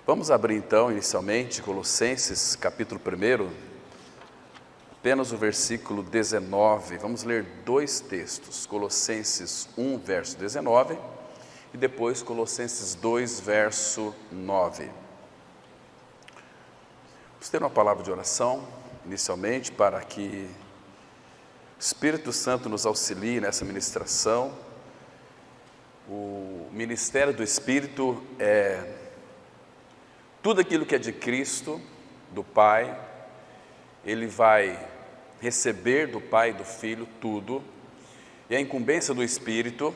Vamos abrir então, inicialmente, Colossenses, capítulo 1, apenas o versículo 19. Vamos ler dois textos, Colossenses 1, verso 19, e depois Colossenses 2, verso 9. Vamos ter uma palavra de oração, inicialmente, para que o Espírito Santo nos auxilie nessa ministração. O ministério do Espírito é tudo aquilo que é de Cristo, do Pai. Ele vai receber do Pai e do Filho tudo, e a incumbência do Espírito,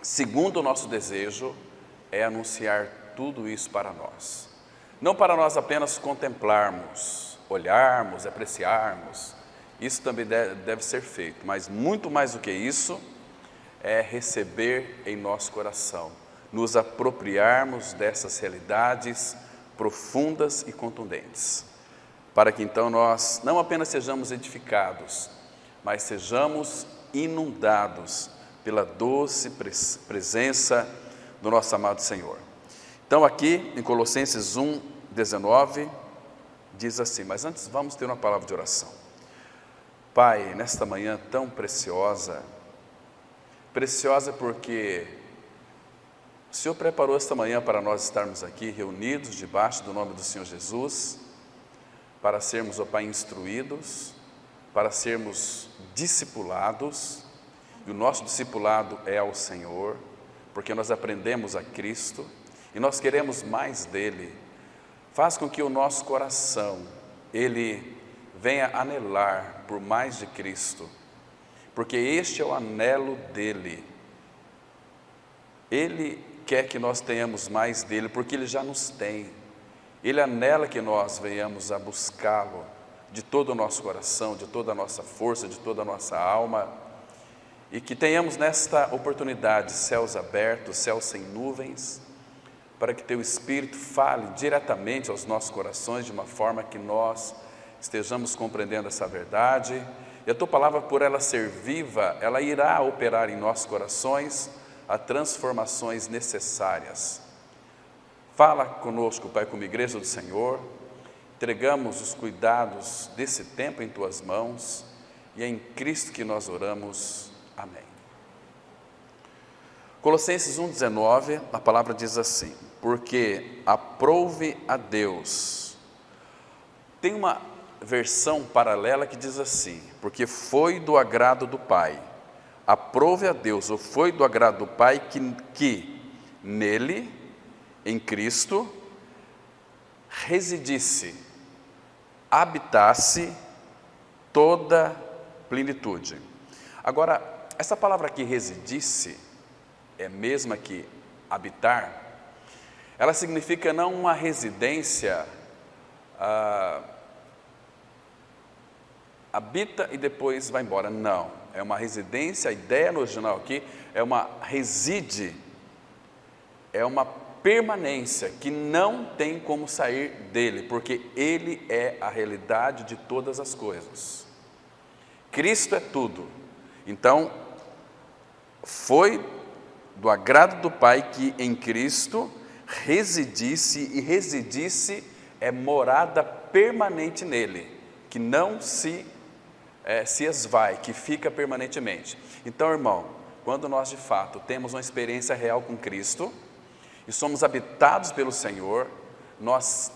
segundo o nosso desejo, é anunciar tudo isso para nós. Não para nós apenas contemplarmos, olharmos, apreciarmos, isso também deve ser feito, mas muito mais do que isso, é receber em nosso coração, nos apropriarmos dessas realidades profundas e contundentes, para que então nós não apenas sejamos edificados, mas sejamos inundados pela doce presença do nosso amado Senhor. Então aqui em Colossenses 1, 19, diz assim, mas antes vamos ter uma palavra de oração. Pai, nesta manhã tão preciosa porque o Senhor preparou esta manhã para nós estarmos aqui reunidos debaixo do nome do Senhor Jesus, para sermos, ó Pai, instruídos, para sermos discipulados, e o nosso discipulado é ao Senhor, porque nós aprendemos a Cristo, e nós queremos mais dEle. Faz com que o nosso coração, ele venha anelar por mais de Cristo, porque este é o anelo dEle. Ele quer que nós tenhamos mais dEle, porque Ele já nos tem. Ele anela que nós venhamos a buscá-lo de todo o nosso coração, de toda a nossa força, de toda a nossa alma, e que tenhamos nesta oportunidade céus abertos, céus sem nuvens, para que Teu Espírito fale diretamente aos nossos corações de uma forma que nós estejamos compreendendo essa verdade, e a Tua palavra, por ela ser viva, ela irá operar em nossos corações a transformações necessárias. Fala conosco, Pai, como igreja do Senhor, entregamos os cuidados desse tempo em Tuas mãos, e é em Cristo que nós oramos. Amém. Colossenses 1,19, a palavra diz assim, porque aprouve a Deus. Tem uma versão paralela que diz assim, porque foi do agrado do Pai. Aprove a Deus, ou foi do agrado do Pai que nele, em Cristo, residisse, habitasse toda plenitude. Agora, essa palavra aqui, residisse, é a mesma que habitar, ela significa não uma residência, habita e depois vai embora, não, é uma residência, a ideia no original aqui é uma reside, é uma permanência que não tem como sair dele, porque ele é a realidade de todas as coisas. Cristo é tudo. Então, foi do agrado do Pai que em Cristo residisse, e residisse é morada permanente nele, que não se esvai, que fica permanentemente. Então, irmão, quando nós de fato temos uma experiência real com Cristo e somos habitados pelo Senhor, nós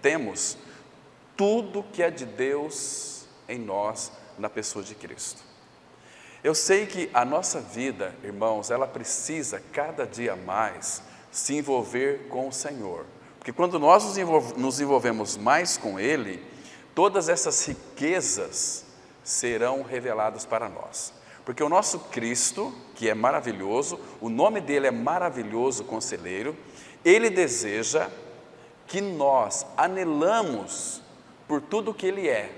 temos tudo que é de Deus em nós, na pessoa de Cristo. Eu sei que a nossa vida, irmãos, ela precisa cada dia mais se envolver com o Senhor, porque quando nós nos envolvemos mais com Ele, todas essas riquezas serão reveladas para nós. Porque o nosso Cristo, que é maravilhoso, o nome dele é maravilhoso conselheiro, ele deseja que nós anelamos por tudo que ele é.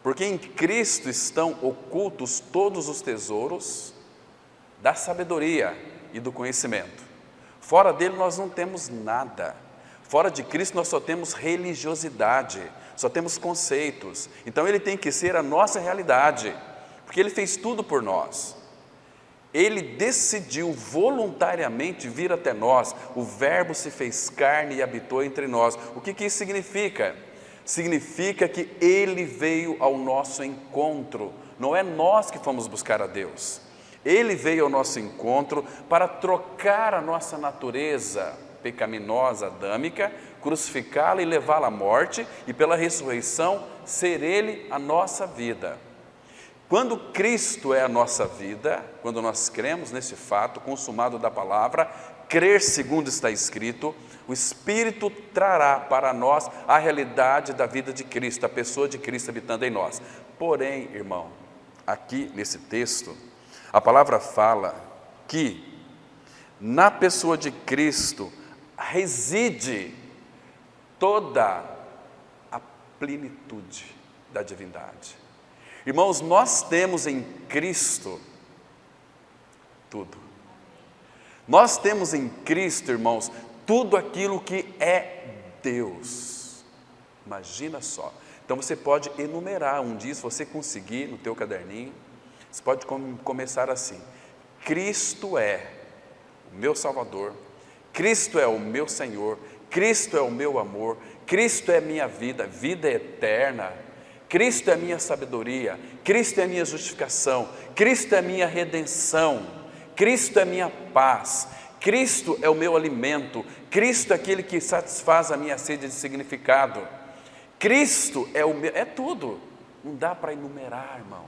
Porque em Cristo estão ocultos todos os tesouros da sabedoria e do conhecimento. Fora dele nós não temos nada. Fora de Cristo nós só temos religiosidade, só temos conceitos. Então ele tem que ser a nossa realidade, porque ele fez tudo por nós. Ele decidiu voluntariamente vir até nós, o Verbo se fez carne e habitou entre nós. O que isso significa? Significa que Ele veio ao nosso encontro, não é nós que fomos buscar a Deus. Ele veio ao nosso encontro para trocar a nossa natureza pecaminosa, adâmica, crucificá-la e levá-la à morte, e pela ressurreição ser Ele a nossa vida. Quando Cristo é a nossa vida, quando nós cremos nesse fato consumado da palavra, crer segundo está escrito, o Espírito trará para nós a realidade da vida de Cristo, a pessoa de Cristo habitando em nós. Porém, irmão, aqui nesse texto, a palavra fala que na pessoa de Cristo reside toda a plenitude da divindade. Irmãos, nós temos em Cristo tudo. Nós temos em Cristo, irmãos, tudo aquilo que é Deus. Imagina só. Então você pode enumerar um dia, se você conseguir, no teu caderninho, você pode começar assim: Cristo é o meu Salvador, Cristo é o meu Senhor, Cristo é o meu amor, Cristo é minha vida, vida eterna, Cristo é minha sabedoria, Cristo é minha justificação, Cristo é minha redenção, Cristo é minha paz, Cristo é o meu alimento, Cristo é aquele que satisfaz a minha sede de significado, Cristo é o meu, é tudo, não dá para enumerar, irmão.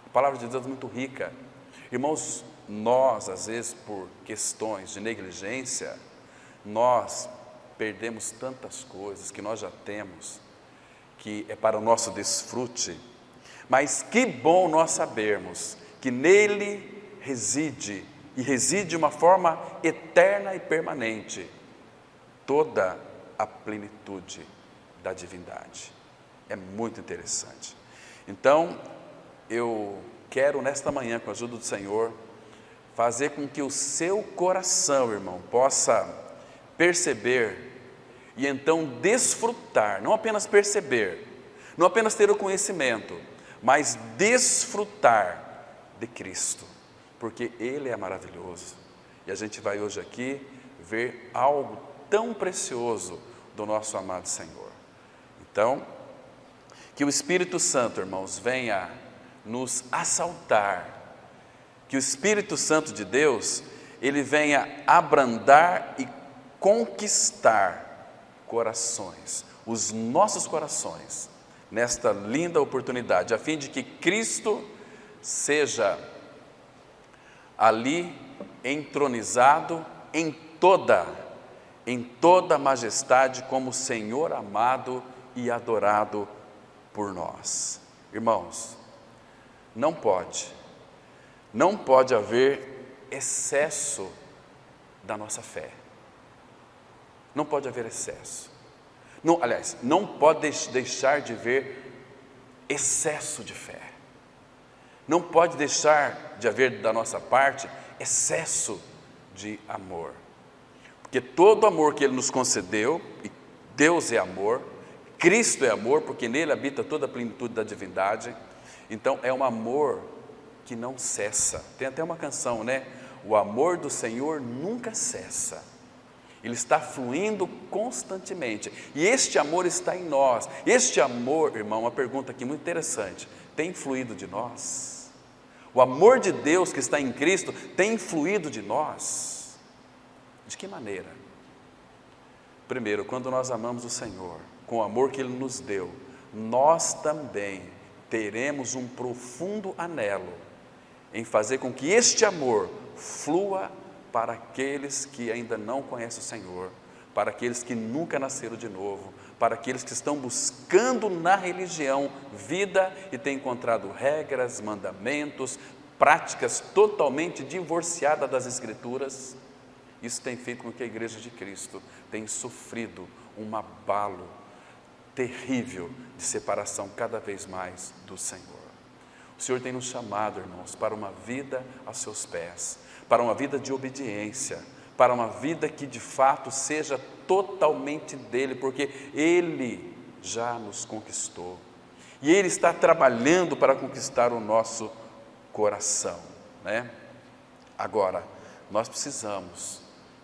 A palavra de Deus é muito rica. Irmãos, nós às vezes por questões de negligência, nós perdemos tantas coisas que nós já temos, que é para o nosso desfrute, mas que bom nós sabermos que nele reside, e reside de uma forma eterna e permanente, toda a plenitude da divindade. É muito interessante. Então, eu quero nesta manhã, com a ajuda do Senhor, fazer com que o seu coração, irmão, possa perceber e então desfrutar, não apenas perceber, não apenas ter o conhecimento, mas desfrutar de Cristo, porque Ele é maravilhoso. E a gente vai hoje aqui ver algo tão precioso do nosso amado Senhor. Então, que o Espírito Santo, irmãos, venha nos assaltar, que o Espírito Santo de Deus, ele venha abrandar e conquistar corações, os nossos corações, nesta linda oportunidade, a fim de que Cristo seja ali entronizado em toda majestade, como Senhor amado e adorado por nós. Irmãos, não pode haver excesso da nossa fé. Não pode haver excesso. Não, aliás, não pode deixar de haver excesso de fé. Não pode deixar de haver da nossa parte excesso de amor. Porque todo amor que Ele nos concedeu, e Deus é amor, Cristo é amor, porque nele habita toda a plenitude da divindade. Então é um amor que não cessa. Tem até uma canção, né? O amor do Senhor nunca cessa. Ele está fluindo constantemente. E este amor está em nós. Este amor, irmão, uma pergunta aqui muito interessante. Tem fluído de nós? O amor de Deus que está em Cristo tem fluído de nós? De que maneira? Primeiro, quando nós amamos o Senhor, com o amor que Ele nos deu, nós também teremos um profundo anelo em fazer com que este amor flua para aqueles que ainda não conhecem o Senhor, para aqueles que nunca nasceram de novo, para aqueles que estão buscando na religião vida e têm encontrado regras, mandamentos, práticas totalmente divorciadas das Escrituras. Isso tem feito com que a Igreja de Cristo tenha sofrido um abalo terrível de separação cada vez mais do Senhor. O Senhor tem nos chamado, irmãos, para uma vida aos seus pés, para uma vida de obediência, para uma vida que de fato seja totalmente dele, porque Ele já nos conquistou, e Ele está trabalhando para conquistar o nosso coração, né? Agora, nós precisamos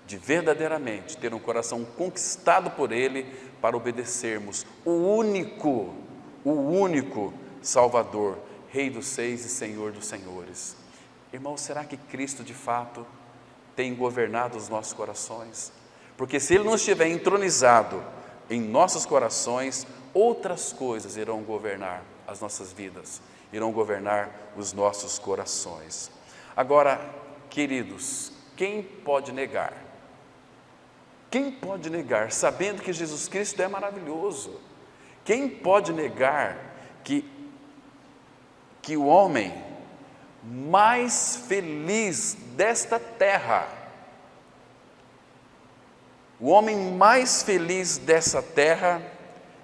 de verdadeiramente ter um coração conquistado por Ele para obedecermos o único Salvador, Rei dos Seis e Senhor dos Senhores. Irmãos, será que Cristo de fato tem governado os nossos corações? Porque se Ele não estiver entronizado em nossos corações, outras coisas irão governar as nossas vidas, irão governar os nossos corações. Agora, queridos, quem pode negar? Quem pode negar, sabendo que Jesus Cristo é maravilhoso? Quem pode negar que o homem mais feliz desta terra, o homem mais feliz dessa terra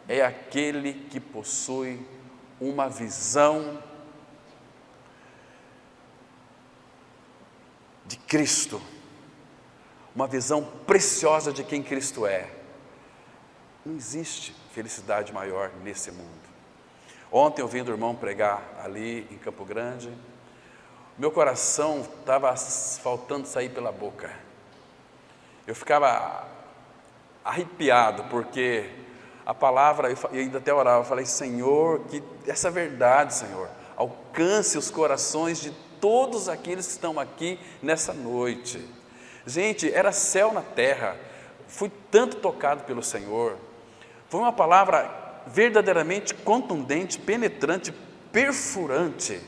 é aquele que possui uma visão de Cristo, uma visão preciosa de quem Cristo é. Não existe felicidade maior nesse mundo. Ontem, ouvindo o irmão pregar ali em Campo Grande, meu coração estava faltando sair pela boca. Eu ficava arrepiado, porque a palavra, eu ainda até orava, eu falei: Senhor, que essa verdade, Senhor, alcance os corações de todos aqueles que estão aqui nessa noite. Gente, era céu na terra. Fui tanto tocado pelo Senhor. Foi uma palavra verdadeiramente contundente, penetrante, perfurante.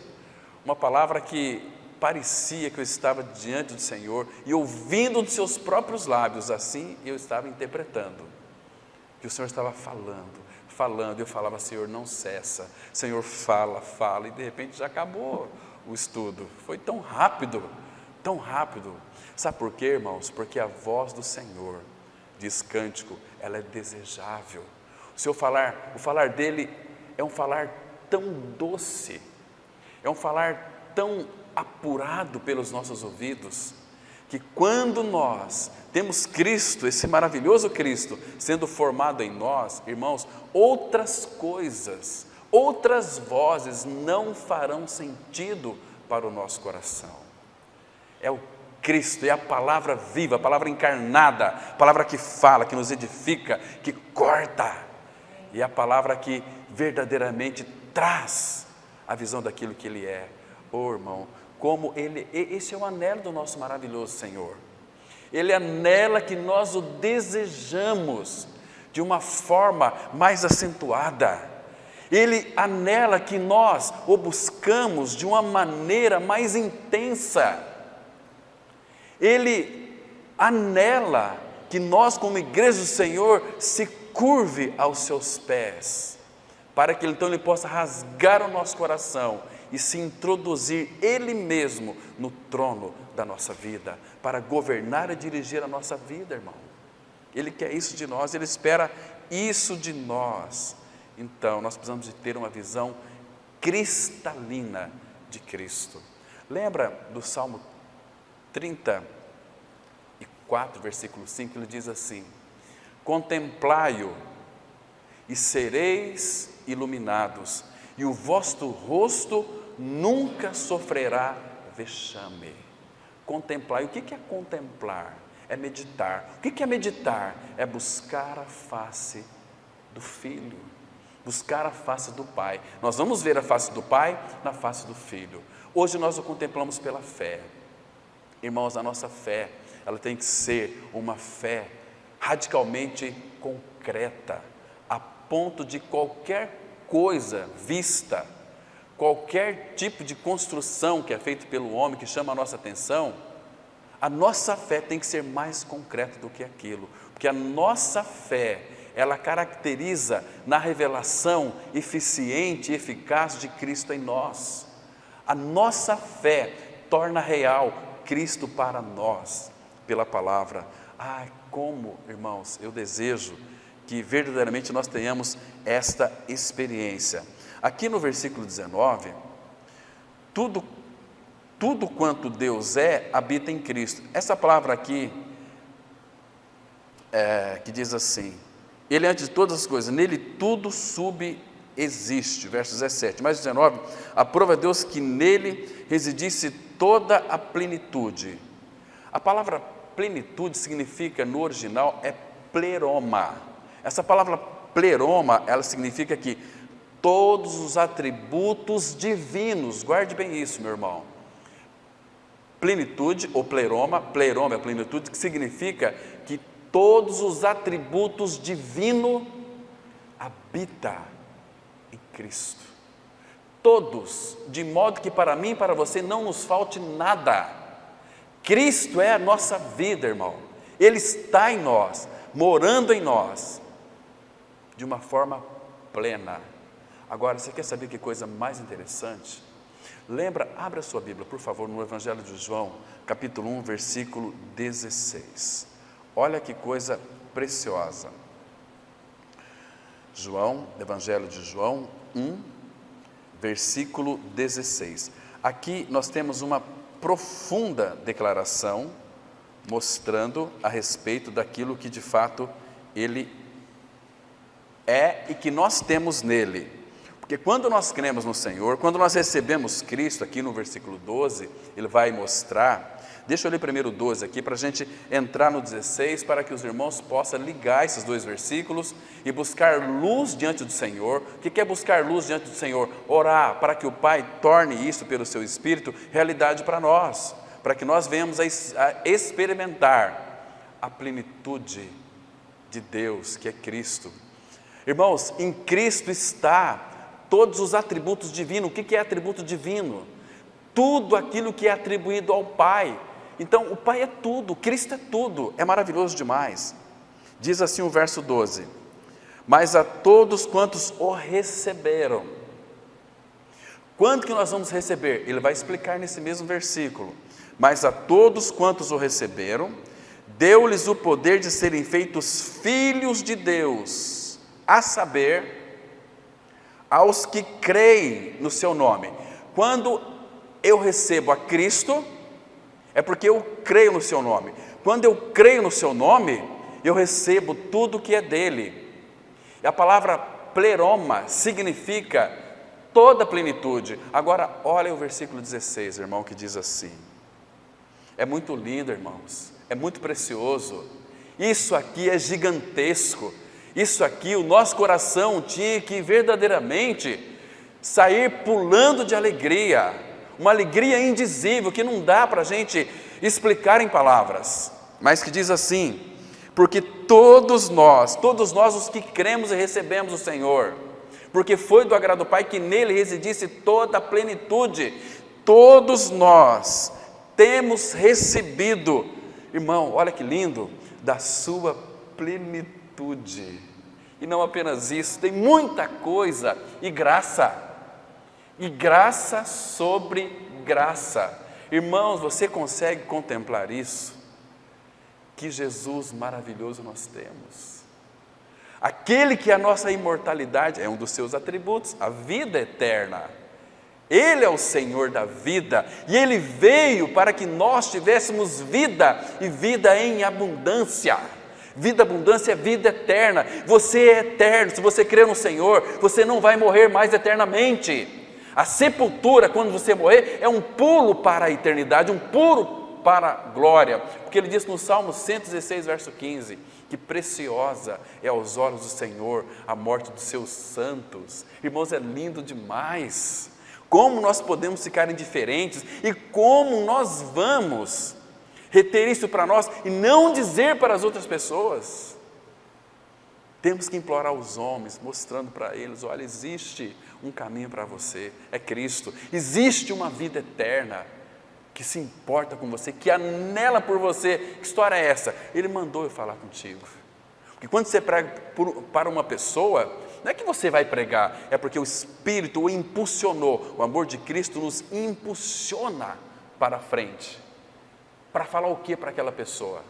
Uma palavra que parecia que eu estava diante do Senhor e ouvindo dos seus próprios lábios, assim eu estava interpretando. Que o Senhor estava falando, e eu falava: Senhor, não cessa. Senhor, fala, e de repente já acabou o estudo. Foi tão rápido, tão rápido. Sabe por quê, irmãos? Porque a voz do Senhor, diz Cântico, ela é desejável. O falar dele é um falar tão doce, é um falar tão apurado pelos nossos ouvidos, que quando nós temos Cristo, esse maravilhoso Cristo, sendo formado em nós, irmãos, outras coisas, outras vozes não farão sentido para o nosso coração. É o Cristo, é a palavra viva, a palavra encarnada, a palavra que fala, que nos edifica, que corta, e é a palavra que verdadeiramente traz a visão daquilo que Ele é. Oh, irmão, como esse é o anelo do nosso maravilhoso Senhor. Ele anela que nós o desejamos de uma forma mais acentuada. Ele anela que nós o buscamos de uma maneira mais intensa. Ele anela que nós, como igreja do Senhor, se curve aos seus pés, para que então Ele possa rasgar o nosso coração e se introduzir Ele mesmo no trono da nossa vida, para governar e dirigir a nossa vida, irmão. Ele quer isso de nós, Ele espera isso de nós. Então, nós precisamos de ter uma visão cristalina de Cristo. Lembra do Salmo 34, versículo 5, ele diz assim: contemplai-o e sereis iluminados, e o vosso rosto nunca sofrerá vexame. Contemplar, e o que é contemplar? É meditar. O que é meditar? É buscar a face do Filho, buscar a face do Pai. Nós vamos ver a face do Pai na face do Filho. Hoje nós o contemplamos pela fé. Irmãos, a nossa fé, ela tem que ser uma fé radicalmente concreta, a ponto de qualquer coisa vista, qualquer tipo de construção que é feito pelo homem, que chama a nossa atenção, a nossa fé tem que ser mais concreta do que aquilo, porque a nossa fé, ela caracteriza na revelação eficiente e eficaz de Cristo em nós. A nossa fé torna real Cristo para nós, pela palavra. Como, irmãos, eu desejo que verdadeiramente nós tenhamos esta experiência. Aqui no versículo 19, tudo quanto Deus é, habita em Cristo. Essa palavra aqui, que diz assim: Ele antes de todas as coisas, nele tudo existe. Verso 17, mais 19, aprova a Deus que nele residisse toda a plenitude. A palavra plenitude significa, no original, é pleroma. Essa palavra pleroma, ela significa que todos os atributos divinos, guarde bem isso, meu irmão. Plenitude ou pleroma é a plenitude, que significa que todos os atributos divinos habitam em Cristo. Todos, de modo que para mim e para você não nos falte nada. Cristo é a nossa vida, irmão. Ele está em nós, morando em nós, de uma forma plena. Agora, você quer saber que coisa mais interessante? Lembra, abra a sua Bíblia, por favor, no Evangelho de João, capítulo 1, versículo 16. Olha que coisa preciosa. Evangelho de João 1, versículo 16. Aqui nós temos uma profunda declaração, mostrando a respeito daquilo que de fato Ele é e que nós temos nele. Porque quando nós cremos no Senhor, quando nós recebemos Cristo, aqui no versículo 12, Ele vai mostrar. Deixa eu ler primeiro o 12 aqui, para a gente entrar no 16, para que os irmãos possam ligar esses dois versículos e buscar luz diante do Senhor. O que é buscar luz diante do Senhor? Orar para que o Pai torne isso pelo seu Espírito realidade para nós, para que nós venhamos a experimentar a plenitude de Deus, que é Cristo. Irmãos, em Cristo está todos os atributos divinos. O que é atributo divino? Tudo aquilo que é atribuído ao Pai. Então, o Pai é tudo, Cristo é tudo, é maravilhoso demais. Diz assim o verso 12: mas a todos quantos o receberam. Quando que nós vamos receber? Ele vai explicar nesse mesmo versículo. Mas a todos quantos o receberam, deu-lhes o poder de serem feitos filhos de Deus, a saber, aos que creem no seu nome. Quando eu recebo a Cristo, é porque eu creio no seu nome. Quando eu creio no seu nome, eu recebo tudo que é dele. E a palavra pleroma significa toda a plenitude. Agora, olha o versículo 16, irmão, que diz assim. É muito lindo, irmãos. É muito precioso. Isso aqui é gigantesco. Isso aqui, o nosso coração tinha que verdadeiramente sair pulando de alegria. Uma alegria indizível, que não dá para a gente explicar em palavras, mas que diz assim: porque todos nós os que cremos e recebemos o Senhor, porque foi do agrado do Pai que nele residisse toda a plenitude, todos nós temos recebido, irmão, olha que lindo, da sua plenitude. E não apenas isso, tem muita coisa, e graça sobre graça. Irmãos, você consegue contemplar isso? Que Jesus maravilhoso nós temos. Aquele que é a nossa imortalidade, é um dos seus atributos, a vida eterna. Ele é o Senhor da vida, e Ele veio para que nós tivéssemos vida, e vida em abundância. Vida abundância é vida eterna. Você é eterno, se você crer no Senhor, você não vai morrer mais eternamente. A sepultura, quando você morrer, é um pulo para a eternidade, um pulo para a glória, porque ele diz no Salmo 116, verso 15, que preciosa é aos olhos do Senhor a morte dos seus santos. Irmãos, é lindo demais. Como nós podemos ficar indiferentes e como nós vamos reter isso para nós e não dizer para as outras pessoas? Temos que implorar aos homens, mostrando para eles: olha, existe um caminho para você, é Cristo. Existe uma vida eterna que se importa com você, que anela por você. Que história é essa? Ele mandou eu falar contigo. Porque quando você prega para uma pessoa, não é que você vai pregar, é porque o Espírito o impulsionou. O amor de Cristo nos impulsiona para a frente. Para falar o que para aquela pessoa?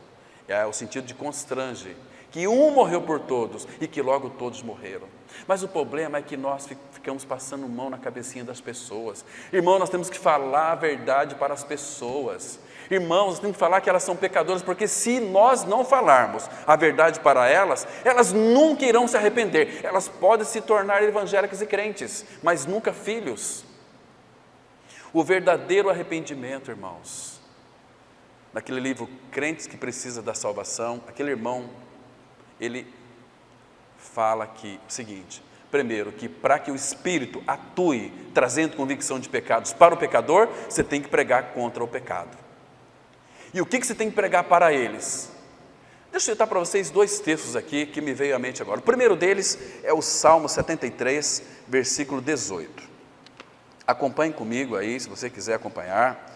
É o sentido de constrange. que um morreu por todos e que logo todos morreram. Mas o problema é que nós ficamos passando mão na cabecinha das pessoas. Irmão, nós temos que falar a verdade para as pessoas. Irmãos, nós temos que falar que elas são pecadoras, porque se nós não falarmos a verdade para elas, elas nunca irão se arrepender. Elas podem se tornar evangélicas e crentes, mas nunca filhos. O verdadeiro arrependimento, irmãos, naquele livro Crentes que Precisa da Salvação, aquele irmão, ele fala que o seguinte: primeiro, que para que o Espírito atue trazendo convicção de pecados para o pecador, você tem que pregar contra o pecado. E o que você tem que pregar para eles? Deixa eu citar para vocês dois textos aqui que me veio à mente agora. O primeiro deles é o Salmo 73, versículo 18. Acompanhe comigo aí, se você quiser acompanhar.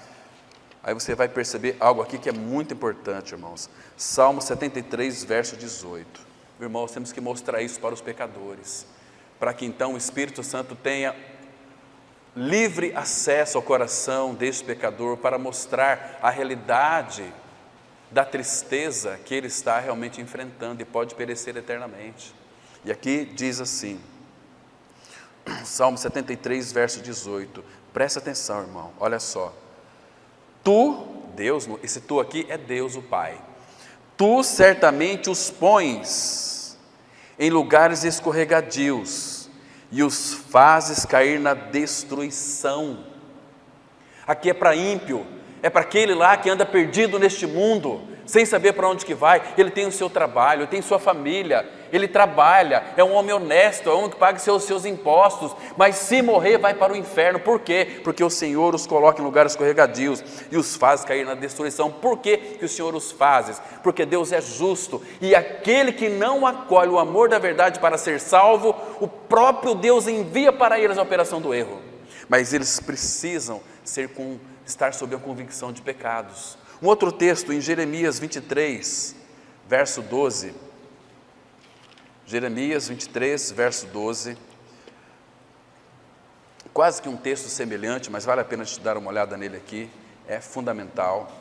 Aí você vai perceber algo aqui que é muito importante, irmãos. Salmo 73, verso 18. Irmãos, temos que mostrar isso para os pecadores, para que então o Espírito Santo tenha livre acesso ao coração deste pecador, para mostrar a realidade da tristeza que ele está realmente enfrentando e pode perecer eternamente. E aqui diz assim, Salmo 73, verso 18, presta atenção, irmão, olha só. Tu, Deus, esse tu aqui é Deus o Pai, tu certamente os pões em lugares escorregadios e os fazes cair na destruição. Aqui é para ímpio, é para aquele lá que anda perdido neste mundo, sem saber para onde que vai. Ele tem o seu trabalho, ele tem sua família, ele trabalha, é um homem honesto, é um homem que paga seus impostos, mas se morrer vai para o inferno. Por quê? Porque o Senhor os coloca em lugares escorregadios e os faz cair na destruição. Por quê que o Senhor os faz? Porque Deus é justo, e aquele que não acolhe o amor da verdade para ser salvo, o próprio Deus envia para eles a operação do erro. Mas eles precisam estar sob a convicção de pecados. Um outro texto em Jeremias 23, verso 12. Jeremias 23, verso 12. Quase que um texto semelhante, mas vale a pena te dar uma olhada nele aqui. É fundamental.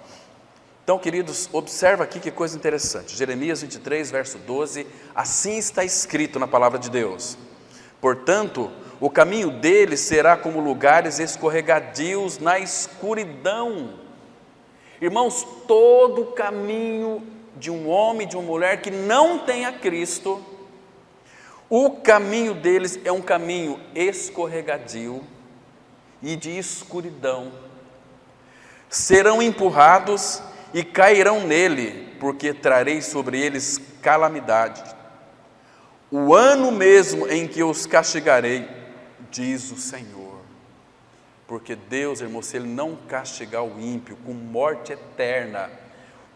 Então, queridos, observa aqui que coisa interessante. Jeremias 23, verso 12. Assim está escrito na palavra de Deus: portanto, o caminho deles será como lugares escorregadios na escuridão. Irmãos, todo caminho de um homem, de uma mulher que não tem a Cristo, o caminho deles é um caminho escorregadio e de escuridão. Serão empurrados e cairão nele, porque trarei sobre eles calamidade. O ano mesmo em que os castigarei, diz o Senhor. Porque Deus, irmão, se Ele não castigar o ímpio com morte eterna,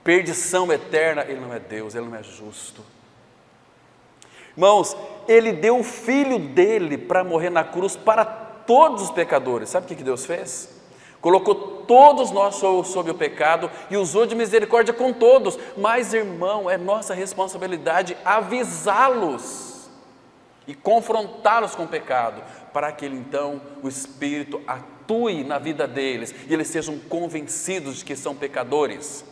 perdição eterna, Ele não é Deus, Ele não é justo. Irmãos, Ele deu o Filho dEle para morrer na cruz para todos os pecadores. Sabe o que Deus fez? Colocou todos nós sob o pecado e usou de misericórdia com todos. Mas, irmão, é nossa responsabilidade avisá-los e confrontá-los com o pecado, para que então o Espírito atue na vida deles e eles sejam convencidos de que são pecadores.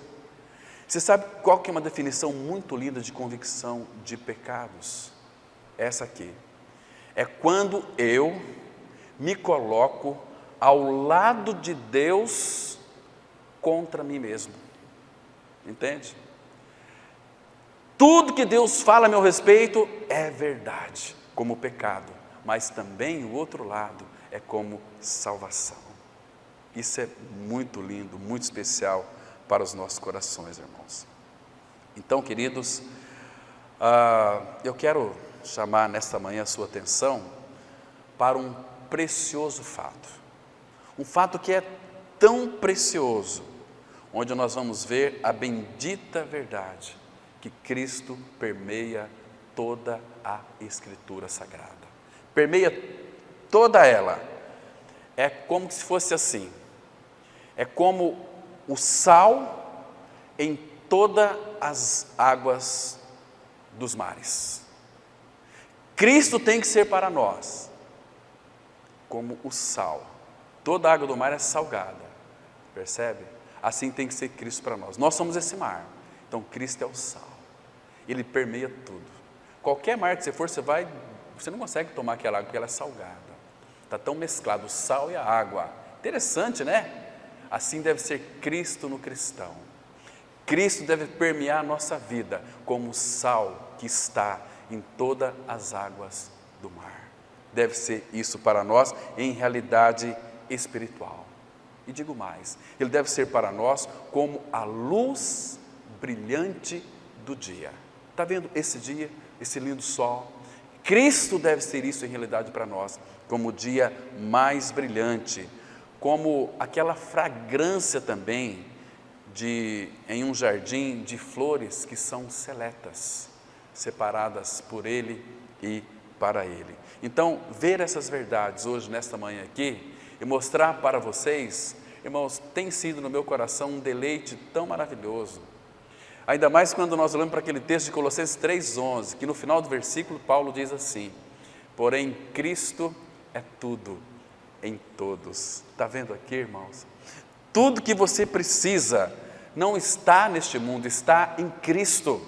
Você sabe qual que é uma definição muito linda de convicção de pecados? Essa aqui. É quando eu me coloco ao lado de Deus contra mim mesmo. Entende? Tudo que Deus fala a meu respeito é verdade, como pecado, mas também o outro lado é como salvação. Isso é muito lindo, muito especial para os nossos corações, irmãos. Então, queridos, eu quero chamar nesta manhã a sua atenção para um precioso fato. Um fato que é tão precioso, onde nós vamos ver a bendita verdade, que Cristo permeia toda a Escritura Sagrada. Permeia toda ela. É como se fosse assim. É como o sal em todas as águas dos mares. Cristo tem que ser para nós como o sal. Toda a água do mar é salgada, percebe? Assim tem que ser Cristo para nós. Nós somos esse mar, então Cristo é o sal. ele permeia tudo. Qualquer mar que você for, você não consegue tomar aquela água, porque ela é salgada. Está tão mesclado o sal e a água. Interessante, né? Assim deve ser Cristo no cristão. Cristo deve permear a nossa vida como o sal que está em todas as águas do mar. Deve ser isso para nós em realidade espiritual. E digo mais, ele deve ser para nós como a luz brilhante do dia. Está vendo esse dia, esse lindo sol? Cristo deve ser isso em realidade para nós, como o dia mais brilhante, como aquela fragrância também em um jardim de flores que são seletas, separadas por Ele e para Ele. Então, ver essas verdades hoje, nesta manhã aqui, e mostrar para vocês, irmãos, tem sido no meu coração um deleite tão maravilhoso. Ainda mais quando nós olhamos para aquele texto de Colossenses 3,11, que no final do versículo Paulo diz assim: porém Cristo é tudo em todos. Está vendo aqui, irmãos? Tudo que você precisa não está neste mundo, está em Cristo.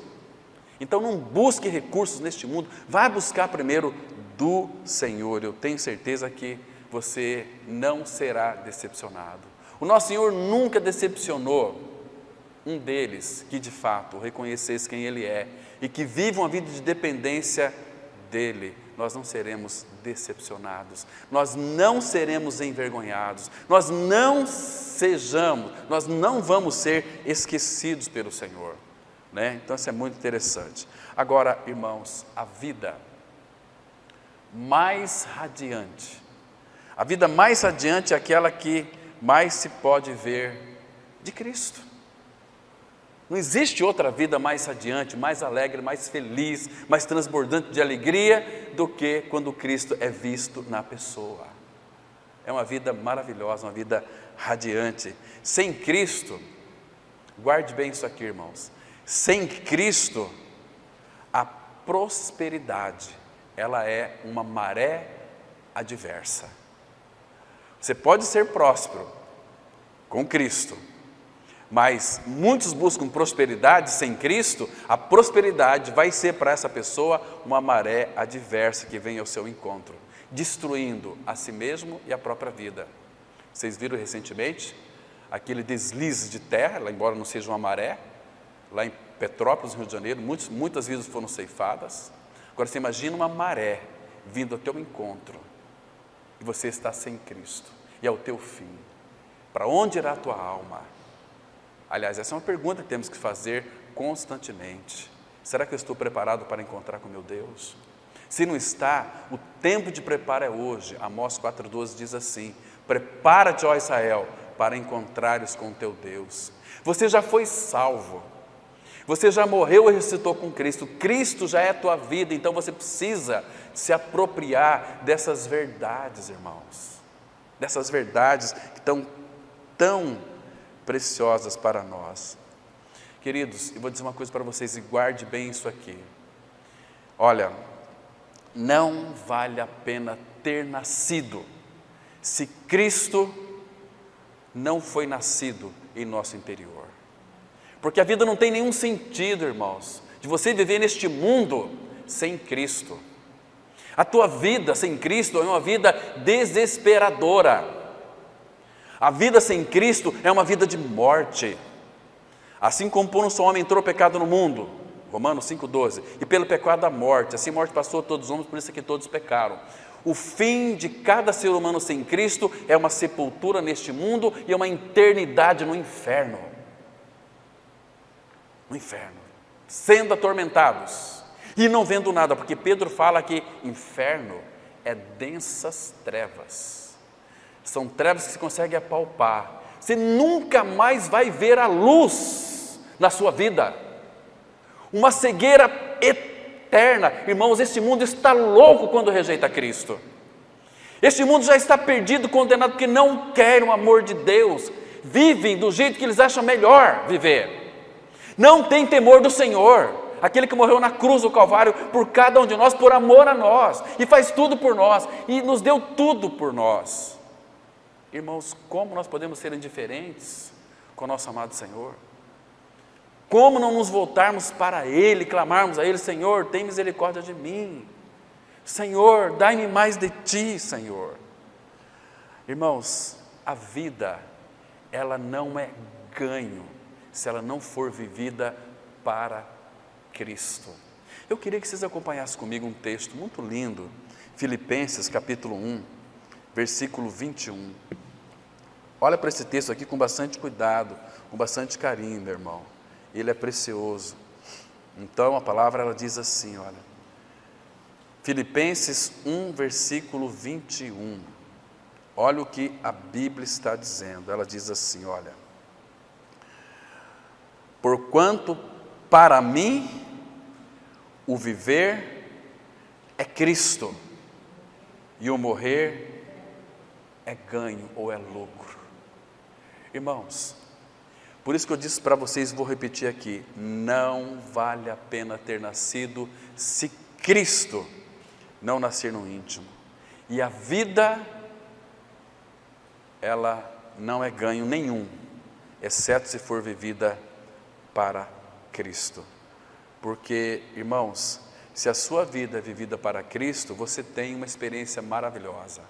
Então não busque recursos neste mundo, vá buscar primeiro do Senhor. Eu tenho certeza que você não será decepcionado. O nosso Senhor nunca decepcionou um deles que de fato reconhecesse quem Ele é e que vive uma vida de dependência dEle. Nós não seremos decepcionados, nós não seremos envergonhados, nós não vamos ser esquecidos pelo Senhor, né? Então isso é muito interessante. Agora, irmãos, a vida mais radiante é aquela que mais se pode ver de Cristo. Não existe outra vida mais radiante, mais alegre, mais feliz, mais transbordante de alegria do que quando Cristo é visto na pessoa. É uma vida maravilhosa, uma vida radiante. Sem Cristo, guarde bem isso aqui, irmãos, sem Cristo, a prosperidade, ela é uma maré adversa. Você pode ser próspero com Cristo, mas muitos buscam prosperidade sem Cristo. A prosperidade vai ser para essa pessoa uma maré adversa que vem ao seu encontro, destruindo a si mesmo e a própria vida. Vocês viram recentemente aquele deslize de terra, embora não seja uma maré, lá em Petrópolis, no Rio de Janeiro, muitas vidas foram ceifadas. Agora você imagina uma maré vindo ao teu encontro e você está sem Cristo, e é o teu fim. Para onde irá a tua alma? Aliás, essa é uma pergunta que temos que fazer constantemente. Será que eu estou preparado para encontrar com meu Deus? Se não está, o tempo de preparo é hoje. Amós 4,12 diz assim: prepara-te, ó Israel, para encontrares com o teu Deus. Você já foi salvo, você já morreu e ressuscitou com Cristo, Cristo já é a tua vida, então você precisa se apropriar dessas verdades, irmãos, dessas verdades que estão tão preciosas para nós. Queridos, eu vou dizer uma coisa para vocês, e guarde bem isso aqui. Olha, não vale a pena ter nascido se Cristo não foi nascido em nosso interior. Porque a vida não tem nenhum sentido, irmãos, de você viver neste mundo sem Cristo. A tua vida sem Cristo é uma vida desesperadora. A vida sem Cristo é uma vida de morte. Assim como por um só homem entrou o pecado no mundo, Romanos 5,12, e pelo pecado a morte, assim a morte passou a todos os homens, por isso é que todos pecaram. O fim de cada ser humano sem Cristo é uma sepultura neste mundo e é uma eternidade no inferno. No inferno, sendo atormentados e não vendo nada, porque Pedro fala que inferno é densas trevas. São trevas que se consegue apalpar. Você nunca mais vai ver a luz na sua vida. Uma cegueira eterna. Irmãos, este mundo está louco quando rejeita Cristo. Este mundo já está perdido, condenado, porque não querem o amor de Deus. Vivem do jeito que eles acham melhor viver. Não tem temor do Senhor. Aquele que morreu na cruz do Calvário por cada um de nós, por amor a nós. E faz tudo por nós. E nos deu tudo por nós. Irmãos, como nós podemos ser indiferentes com o nosso amado Senhor? Como não nos voltarmos para Ele, clamarmos a Ele: Senhor, tem misericórdia de mim. Senhor, dai-me mais de Ti, Senhor. Irmãos, a vida, ela não é ganho se ela não for vivida para Cristo. Eu queria que vocês acompanhassem comigo um texto muito lindo, Filipenses capítulo 1, versículo 21. Olha para esse texto aqui com bastante cuidado, com bastante carinho, meu irmão. Ele é precioso. Então a palavra, ela diz assim, olha, Filipenses 1, versículo 21. Olha o que a Bíblia está dizendo. Ela diz assim, olha: porquanto para mim o viver é Cristo e o morrer é ganho ou é lucro. Irmãos, por isso que eu disse para vocês, vou repetir aqui: não vale a pena ter nascido se Cristo não nascer no íntimo. E a vida, ela não é ganho nenhum, exceto se for vivida para Cristo. Porque, irmãos, se a sua vida é vivida para Cristo, você tem uma experiência maravilhosa.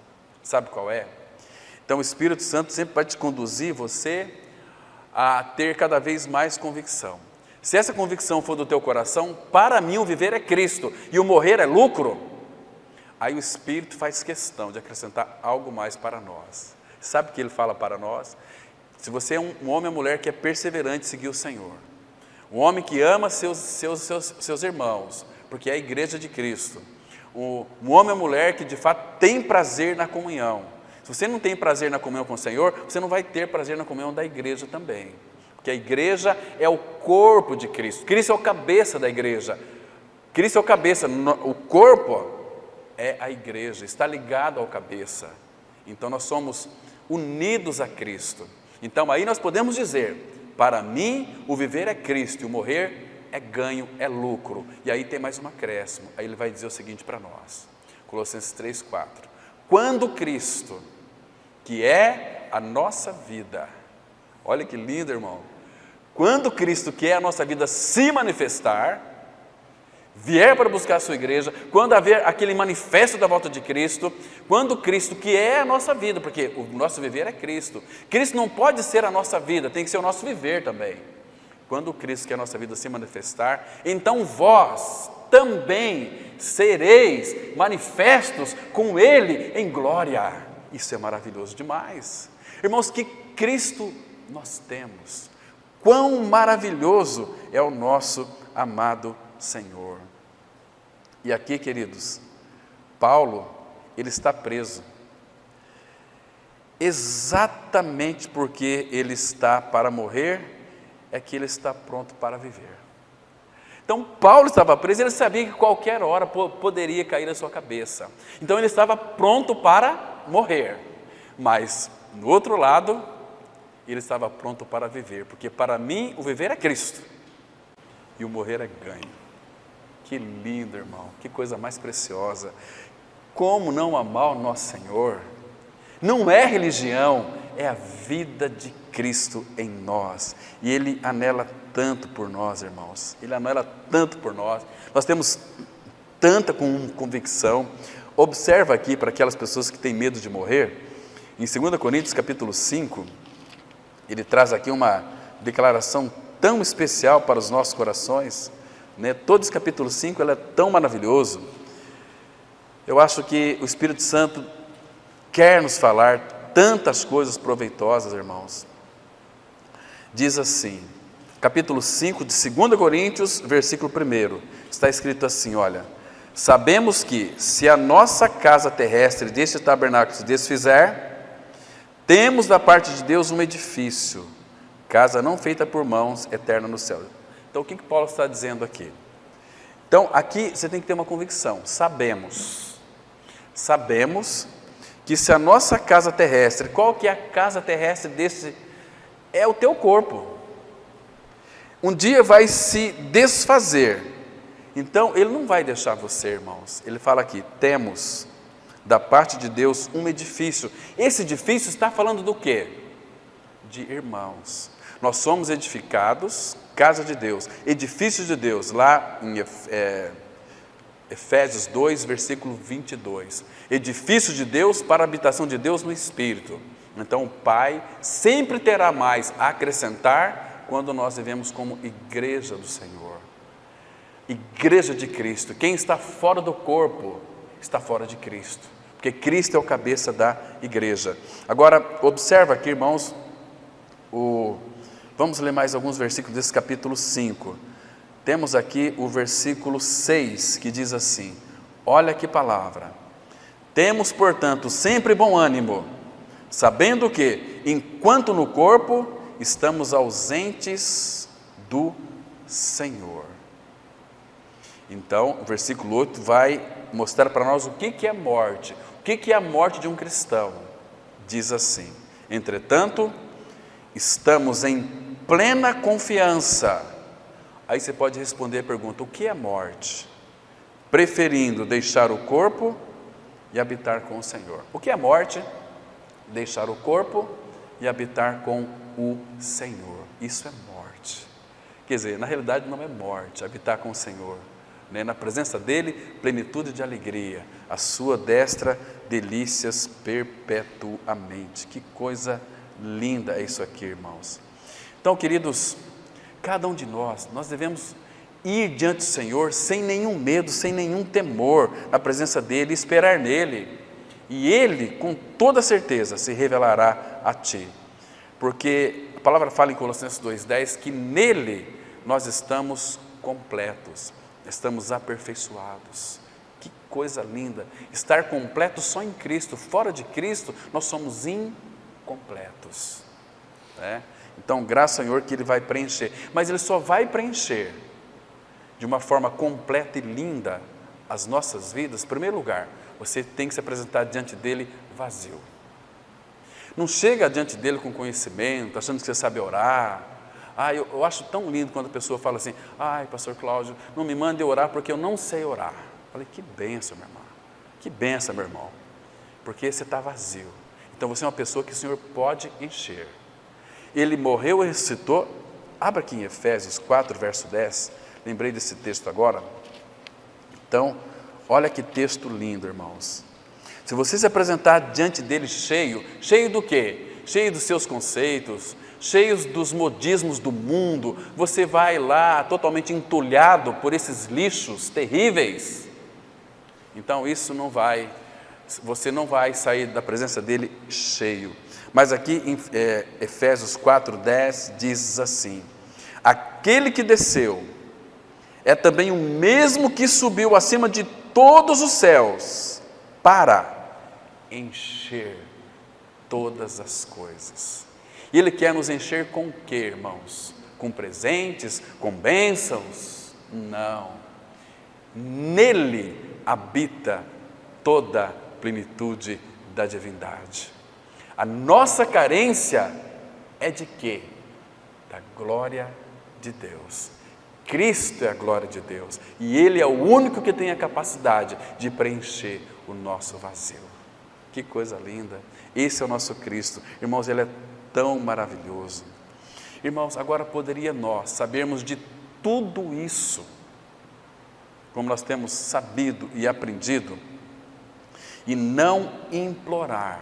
Sabe qual é? Então o Espírito Santo sempre vai te conduzir você a ter cada vez mais convicção. Se essa convicção for do teu coração: para mim o viver é Cristo e o morrer é lucro, aí o Espírito faz questão de acrescentar algo mais para nós. Sabe o que ele fala para nós? Se você é um homem ou mulher que é perseverante em seguir o Senhor, um homem que ama seus irmãos, porque é a igreja de Cristo, um homem ou mulher que de fato tem prazer na comunhão. Se você não tem prazer na comunhão com o Senhor, você não vai ter prazer na comunhão da igreja também, porque a igreja é o corpo de Cristo. Cristo é o cabeça da igreja, Cristo é o cabeça, o corpo é a igreja, está ligado ao cabeça. Então nós somos unidos a Cristo. Então aí nós podemos dizer: para mim o viver é Cristo e o morrer é ganho, é lucro. E aí tem mais um acréscimo, aí ele vai dizer o seguinte para nós, Colossenses 3, 4: quando Cristo, que é a nossa vida, olha que lindo, irmão, quando Cristo, que é a nossa vida, se manifestar, vier para buscar a sua igreja, quando haver aquele manifesto da volta de Cristo, quando Cristo, que é a nossa vida, porque o nosso viver é Cristo, Cristo não pode ser a nossa vida, tem que ser o nosso viver também. Quando Cristo, que é a nossa vida, se manifestar, então vós também sereis manifestos com Ele em glória. Isso é maravilhoso demais. Irmãos, que Cristo nós temos, quão maravilhoso é o nosso amado Senhor. E aqui, queridos, Paulo, ele está preso, exatamente porque ele está para morrer, é que ele está pronto para viver. Então Paulo estava preso, ele sabia que qualquer hora poderia cair a sua cabeça, então ele estava pronto para morrer, mas no outro lado, ele estava pronto para viver, porque para mim o viver é Cristo e o morrer é ganho. Que lindo, irmão, que coisa mais preciosa. Como não amar o nosso Senhor? Não é religião, é a vida de Cristo em nós, e Ele anela tanto por nós, irmãos, Ele anela tanto por nós, nós temos tanta convicção. Observa aqui para aquelas pessoas que têm medo de morrer, em 2 Coríntios capítulo 5, ele traz aqui uma declaração tão especial para os nossos corações, né? Todo esse capítulo 5 ele é tão maravilhoso. Eu acho que o Espírito Santo quer nos falar tantas coisas proveitosas, irmãos. Diz assim, capítulo 5 de 2 Coríntios, versículo 1, está escrito assim, olha: sabemos que se a nossa casa terrestre deste tabernáculo se desfizer, temos da parte de Deus um edifício, casa não feita por mãos, eterna no céu. Então o que Paulo está dizendo aqui? Então aqui você tem que ter uma convicção. Sabemos que se a nossa casa terrestre, qual que é a casa terrestre desse? É o teu corpo. Um dia vai se desfazer. Então ele não vai deixar você, irmãos. Ele fala aqui: temos da parte de Deus um edifício. Esse edifício está falando do quê? De irmãos. Nós somos edificados, casa de Deus, edifício de Deus, lá em Efésios 2, versículo 22. Edifício de Deus para a habitação de Deus no Espírito. Então o Pai sempre terá mais a acrescentar quando nós vivemos como igreja do Senhor. Igreja de Cristo. Quem está fora do corpo está fora de Cristo, porque Cristo é o cabeça da igreja. Agora observa aqui, irmãos, vamos ler mais alguns versículos desse capítulo 5. Temos aqui o versículo 6, que diz assim, olha que palavra: temos, portanto, sempre bom ânimo, sabendo que, enquanto no corpo, estamos ausentes do Senhor. Então, o versículo 8 vai mostrar para nós o que é morte. O que é a morte de um cristão? Diz assim: entretanto, estamos em plena confiança. Aí você pode responder a pergunta: o que é morte? Preferindo deixar o corpo e habitar com o Senhor. O que é morte? Deixar o corpo e habitar com o Senhor. Isso é morte. Quer dizer, na realidade não é morte, habitar com o Senhor. Na presença dele, plenitude de alegria, a sua destra, delícias perpetuamente. Que coisa linda é isso aqui, irmãos. Então, queridos, cada um de nós devemos ir diante do Senhor sem nenhum medo, sem nenhum temor, na presença dele, esperar nele, e ele, com toda certeza, se revelará a ti, porque a palavra fala em Colossenses 2,10 que nele nós estamos completos, estamos aperfeiçoados. Que coisa linda, estar completo só em Cristo. Fora de Cristo nós somos incompletos, né? Então, graças ao Senhor que ele vai preencher, mas ele só vai preencher de uma forma completa e linda as nossas vidas. Em primeiro lugar, você tem que se apresentar diante dele vazio. Não chega diante dele com conhecimento, achando que você sabe orar. Eu acho tão lindo quando a pessoa fala assim: pastor Cláudio, não me mande orar porque eu não sei orar. Eu falei: que bênção, minha irmã, que bênção, meu irmão, porque você está vazio. Então você é uma pessoa que o Senhor pode encher. Ele morreu e ressuscitou. Abra aqui em Efésios 4, verso 10, lembrei desse texto agora. Então, olha que texto lindo, irmãos. Se você se apresentar diante dele cheio do quê? Cheio dos seus conceitos, cheios dos modismos do mundo, você vai lá totalmente entulhado por esses lixos terríveis. Então você não vai sair da presença dele cheio. Mas aqui em Efésios 4:10 diz assim: aquele que desceu é também o mesmo que subiu acima de todos os céus para encher todas as coisas. E ele quer nos encher com o quê, irmãos? Com presentes, com bênçãos? Não. Nele habita toda a plenitude da divindade. A nossa carência é de quê? Da glória de Deus. Cristo é a glória de Deus e ele é o único que tem a capacidade de preencher o nosso vazio. Que coisa linda! Esse é o nosso Cristo. Irmãos, ele é tão maravilhoso. Irmãos, agora poderia nós sabermos de tudo isso, como nós temos sabido e aprendido, e não implorar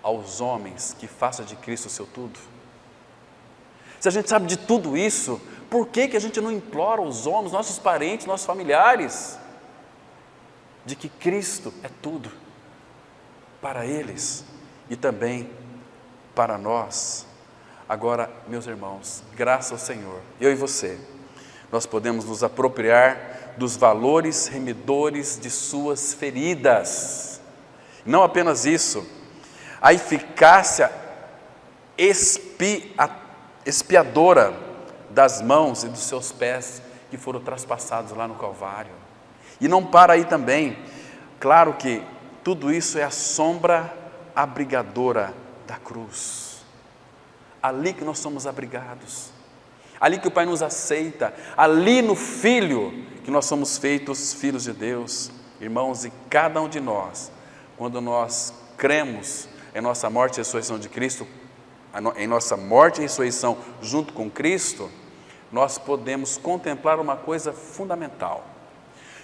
aos homens que façam de Cristo o seu tudo? Se a gente sabe de tudo isso, por que a gente não implora aos homens, nossos parentes, nossos familiares, de que Cristo é tudo para eles e também para nós? Agora, meus irmãos, graças ao Senhor, eu e você, nós podemos nos apropriar dos valores remidores de suas feridas. Não apenas isso, a eficácia expiadora das mãos e dos seus pés que foram traspassados lá no Calvário. E não para aí também. Claro que tudo isso é a sombra abrigadora da cruz. Ali que nós somos abrigados, ali que o Pai nos aceita, ali no Filho que nós somos feitos filhos de Deus. Irmãos, e cada um de nós, quando nós cremos em nossa morte e ressurreição de Cristo, em nossa morte e ressurreição junto com Cristo, nós podemos contemplar uma coisa fundamental.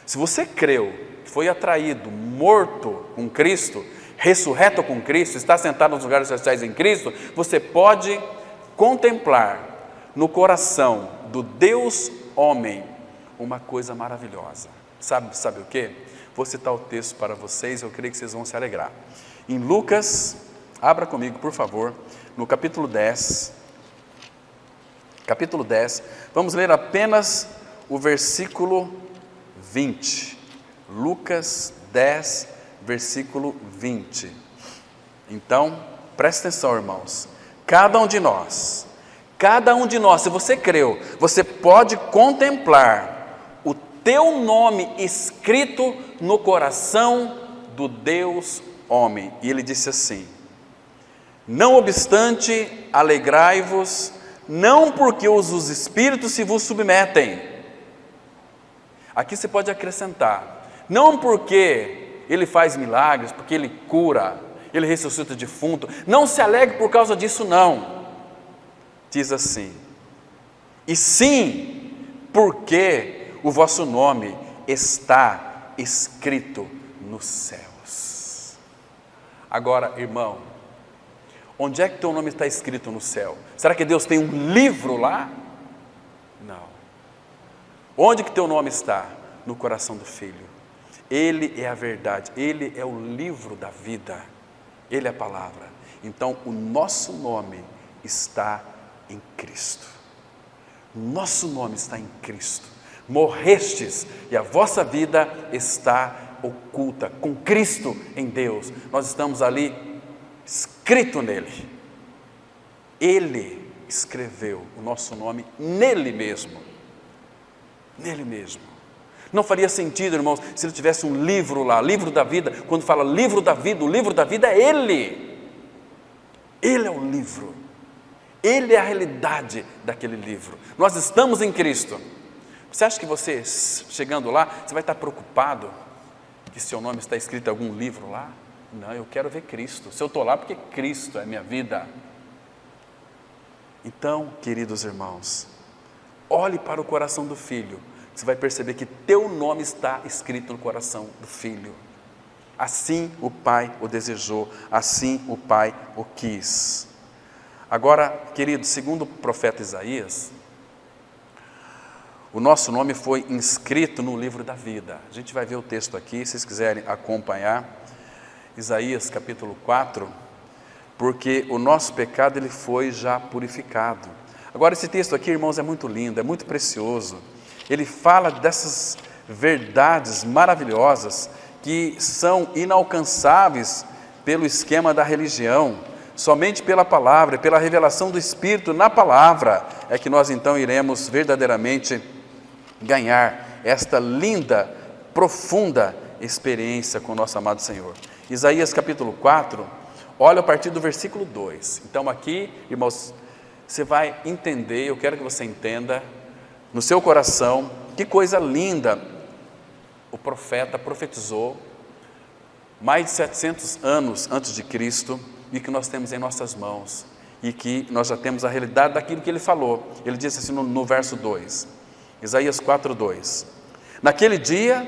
Se você creu, foi atraído, morto com Cristo, ressurreto com Cristo, está sentado nos lugares celestiais em Cristo, você pode contemplar no coração do Deus homem uma coisa maravilhosa. Sabe o quê? Vou citar o texto para vocês, eu creio que vocês vão se alegrar. Em Lucas, abra comigo, por favor, no capítulo 10, vamos ler apenas o versículo 20. Lucas 10, versículo 20. Então, presta atenção, irmãos. Cada um de nós, se você creu, você pode contemplar o teu nome escrito no coração do Deus homem. E ele disse assim: não obstante, alegrai-vos, não porque os espíritos se vos submetem. Aqui você pode acrescentar, não porque ele faz milagres, porque ele cura, ele ressuscita defunto, não se alegre por causa disso não. Diz assim: e sim, porque o vosso nome está escrito nos céus. Agora, irmão, onde é que teu nome está escrito no céu? Será que Deus tem um livro lá? Não. Onde que teu nome está? No coração do Filho. Ele é a verdade, Ele é o livro da vida, Ele é a palavra. Então, o nosso nome está em Cristo. Nosso nome está em Cristo. Morrestes e a vossa vida está oculta com Cristo em Deus. Nós estamos ali escrito nele. Ele escreveu o nosso nome nele mesmo. Nele mesmo. Não faria sentido, irmãos, se ele tivesse um livro lá, livro da vida. Quando fala livro da vida, o livro da vida é ele. Ele é o livro. Ele é a realidade daquele livro. Nós estamos em Cristo. Você acha que você, chegando lá, você vai estar preocupado que seu nome está escrito em algum livro lá? Não, eu quero ver Cristo. Se eu estou lá, porque Cristo é minha vida. Então, queridos irmãos, olhe para o coração do Filho. Você vai perceber que teu nome está escrito no coração do Filho. Assim o Pai o desejou, assim o Pai o quis. Agora, querido, segundo o profeta Isaías, o nosso nome foi inscrito no livro da vida. A gente vai ver o texto aqui, se vocês quiserem acompanhar. Isaías capítulo 4, porque o nosso pecado ele foi já purificado. Agora esse texto aqui, irmãos, é muito lindo, é muito precioso. Ele fala dessas verdades maravilhosas que são inalcançáveis pelo esquema da religião. Somente pela palavra, pela revelação do Espírito na palavra, é que nós então iremos verdadeiramente ganhar esta linda, profunda experiência com o nosso amado Senhor. Isaías capítulo 4, olha a partir do versículo 2. Então aqui, irmãos, você vai entender, eu quero que você entenda, no seu coração, que coisa linda o profeta profetizou, mais de 700 anos antes de Cristo, e que nós temos em nossas mãos, e que nós já temos a realidade daquilo que ele falou. Ele disse assim no verso 2, Isaías 4, 2, naquele dia,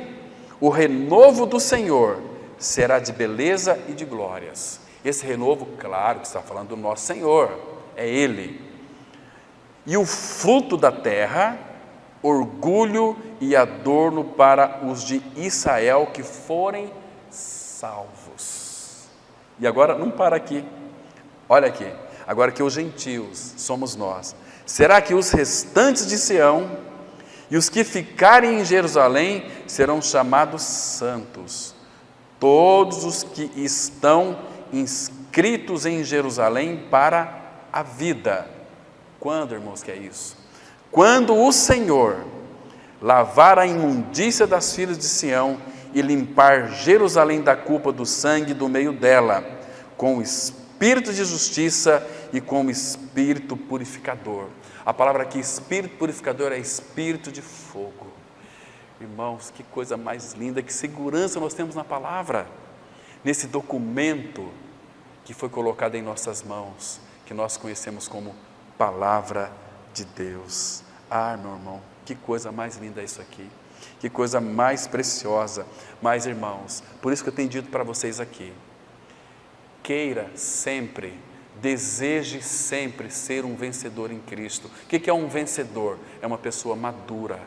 o renovo do Senhor será de beleza e de glórias. Esse renovo, claro, que está falando do nosso Senhor, é Ele. E o fruto da terra, orgulho e adorno para os de Israel que forem salvos. E agora, não para aqui, olha aqui, agora que os gentios somos nós. Será que os restantes de Sião e os que ficarem em Jerusalém serão chamados santos? Todos os que estão inscritos em Jerusalém para a vida. Quando, irmãos, que é isso? Quando o Senhor lavar a imundícia das filhas de Sião e limpar Jerusalém da culpa do sangue do meio dela, com o espírito de justiça e com o espírito purificador. A palavra aqui, espírito purificador, é espírito de fogo. Irmãos, que coisa mais linda, que segurança nós temos na palavra, nesse documento que foi colocado em nossas mãos, que nós conhecemos como Palavra de Deus. Ah, meu irmão, que coisa mais linda isso aqui, que coisa mais preciosa. Mas, irmãos, por isso que eu tenho dito para vocês aqui, queira sempre, deseje sempre ser um vencedor em Cristo. O que é um vencedor? É uma pessoa madura,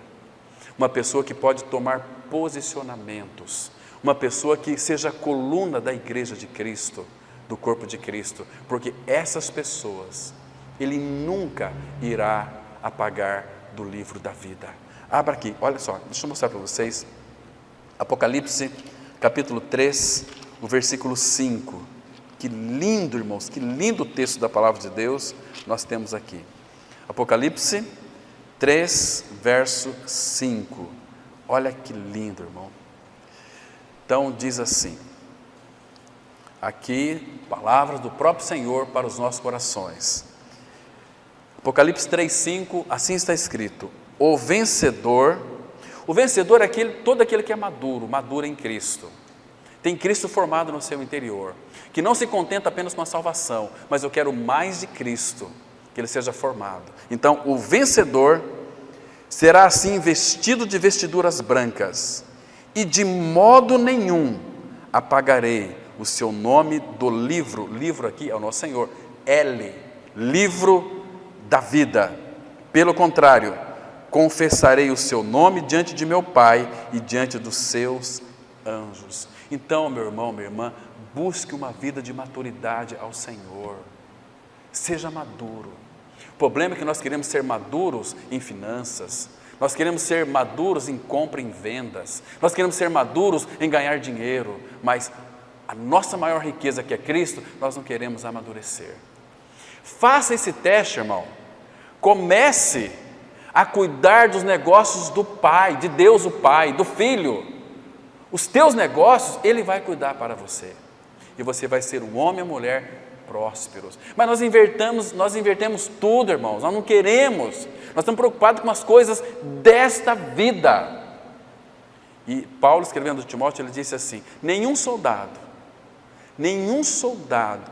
uma pessoa que pode tomar posicionamentos, uma pessoa que seja a coluna da igreja de Cristo, do corpo de Cristo, porque essas pessoas, Ele nunca irá apagar do livro da vida. Abra aqui, olha só, deixa eu mostrar para vocês, Apocalipse, capítulo 3, o versículo 5, que lindo, irmãos, que lindo texto da palavra de Deus nós temos aqui. Apocalipse 3, verso 5, olha que lindo, irmão. Então diz assim, aqui, palavras do próprio Senhor para os nossos corações. Apocalipse 3,5, assim está escrito, o vencedor é todo aquele que é maduro em Cristo, tem Cristo formado no seu interior, que não se contenta apenas com a salvação, mas eu quero mais de Cristo, que ele seja formado. Então, o vencedor será assim vestido de vestiduras brancas, e de modo nenhum apagarei o seu nome do livro aqui é o nosso Senhor, livro da vida. Pelo contrário, confessarei o seu nome diante de meu Pai e diante dos seus anjos. Então, meu irmão, minha irmã, busque uma vida de maturidade ao Senhor. Seja maduro. O problema é que nós queremos ser maduros em finanças, nós queremos ser maduros em compra e em vendas, nós queremos ser maduros em ganhar dinheiro, mas a nossa maior riqueza, que é Cristo, nós não queremos amadurecer. Faça esse teste, irmão. Comece a cuidar dos negócios do Pai, de Deus o Pai, do Filho. Os teus negócios, Ele vai cuidar para você. E você vai ser um homem e mulher prósperos. Mas nós invertemos tudo, irmãos. Nós não queremos. Nós estamos preocupados com as coisas desta vida. E Paulo, escrevendo a Timóteo, ele disse assim, nenhum soldado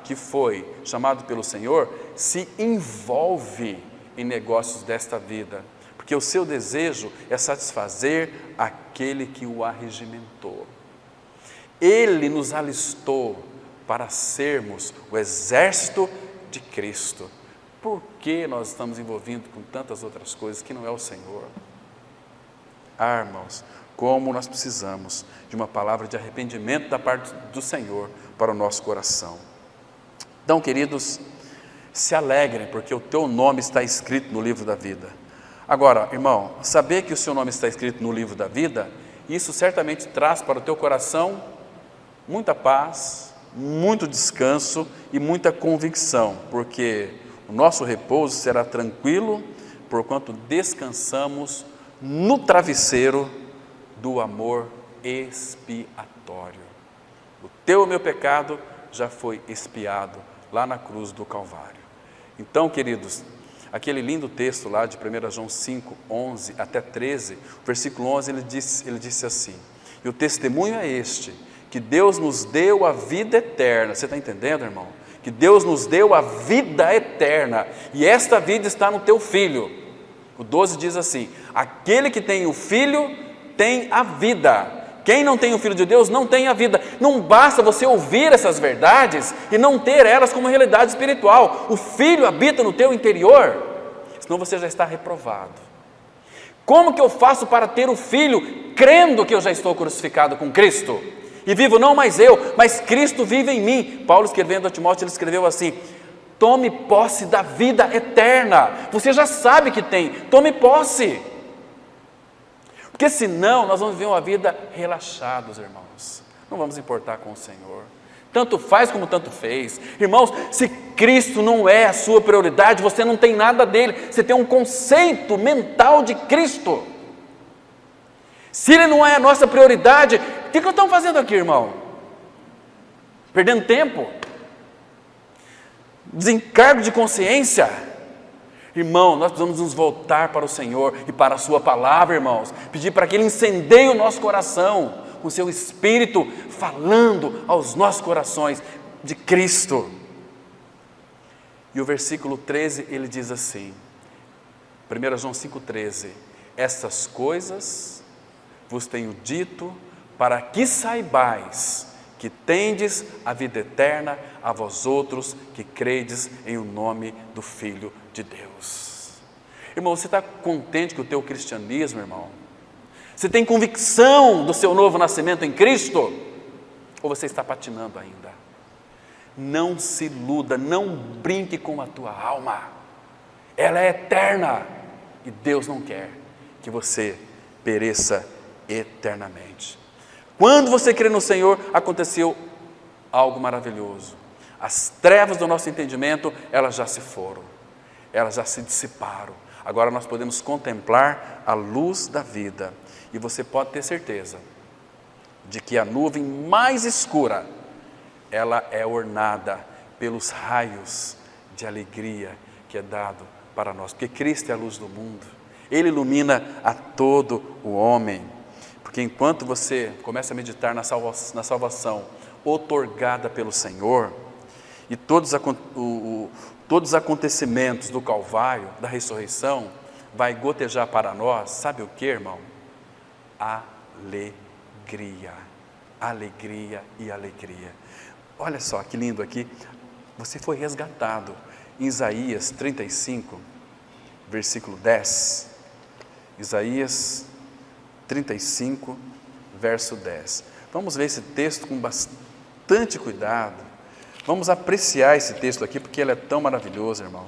que foi chamado pelo Senhor se envolve em negócios desta vida, porque o seu desejo é satisfazer aquele que o arregimentou. Ele nos alistou para sermos o exército de Cristo. Por que nós estamos envolvidos com tantas outras coisas que não é o Senhor? Ah, irmãos, como nós precisamos de uma palavra de arrependimento da parte do Senhor para o nosso coração. Então, queridos, se alegrem, porque o teu nome está escrito no livro da vida. Agora, irmão, saber que o seu nome está escrito no livro da vida, isso certamente traz para o teu coração muita paz, muito descanso e muita convicção, porque o nosso repouso será tranquilo, porquanto descansamos no travesseiro do amor expiatório. O teu e o meu pecado já foi expiado lá na cruz do Calvário. Então, queridos, aquele lindo texto lá de 1 João 5, 11 até 13, versículo 11, ele disse assim, e o testemunho é este, que Deus nos deu a vida eterna. Você está entendendo, irmão? Que Deus nos deu a vida eterna, e esta vida está no teu Filho. O 12 diz assim, aquele que tem o Filho tem a vida. Quem não tem o Filho de Deus não tem a vida. Não basta você ouvir essas verdades e não ter elas como realidade espiritual. O Filho habita no teu interior, senão você já está reprovado. Como que eu faço para ter o Filho crendo que eu já estou crucificado com Cristo? E vivo não mais eu, mas Cristo vive em mim. Paulo, escrevendo a Timóteo, ele escreveu assim, tome posse da vida eterna. Você já sabe que tem, tome posse. Porque senão nós vamos viver uma vida relaxados, irmãos. Não vamos importar com o Senhor. Tanto faz como tanto fez. Irmãos, se Cristo não é a sua prioridade, você não tem nada dele. Você tem um conceito mental de Cristo. Se ele não é a nossa prioridade, o que nós estamos fazendo aqui, irmão? Perdendo tempo? Desencargo de consciência? Irmão, nós precisamos nos voltar para o Senhor e para a sua palavra, irmãos. Pedir para que Ele incendeie o nosso coração, com o seu Espírito, falando aos nossos corações de Cristo. E o versículo 13, ele diz assim, 1 João 5,13, essas coisas vos tenho dito para que saibais que tendes a vida eterna a vós outros que credes em o nome do Filho de Deus. Irmão, você está contente com o teu cristianismo, irmão? Você tem convicção do seu novo nascimento em Cristo? Ou você está patinando ainda? Não se iluda, não brinque com a tua alma. Ela é eterna e Deus não quer que você pereça eternamente. Quando você crê no Senhor, aconteceu algo maravilhoso. As trevas do nosso entendimento, elas já se foram, elas já se dissiparam. Agora nós podemos contemplar a luz da vida. E você pode ter certeza de que a nuvem mais escura, ela é ornada pelos raios de alegria que é dado para nós. Porque Cristo é a luz do mundo. Ele ilumina a todo o homem. Porque enquanto você começa a meditar na salvação outorgada pelo Senhor, e todos os acontecimentos do Calvário, da ressurreição, vai gotejar para nós, sabe o que, irmão? Alegria, alegria e alegria. Olha só que lindo aqui, você foi resgatado. Em Isaías 35, versículo 10, Isaías 35, verso 10. Vamos ver esse texto com bastante cuidado. Vamos apreciar esse texto aqui, porque ele é tão maravilhoso, irmão.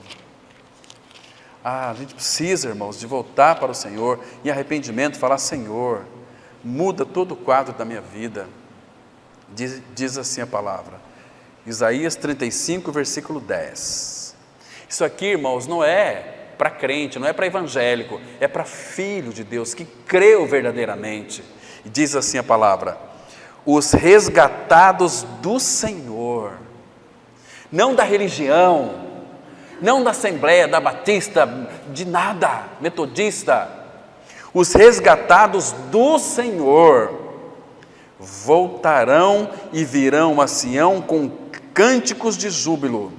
A gente precisa, irmãos, de voltar para o Senhor, em arrependimento, falar, Senhor, muda todo o quadro da minha vida. Diz assim a palavra, Isaías 35, versículo 10. Isso aqui, irmãos, não é para crente, não é para evangélico, é para filho de Deus que creu verdadeiramente. E diz assim a palavra, os resgatados do Senhor, não da religião, não da Assembleia, da Batista, de nada, metodista, os resgatados do Senhor voltarão e virão a Sião com cânticos de júbilo.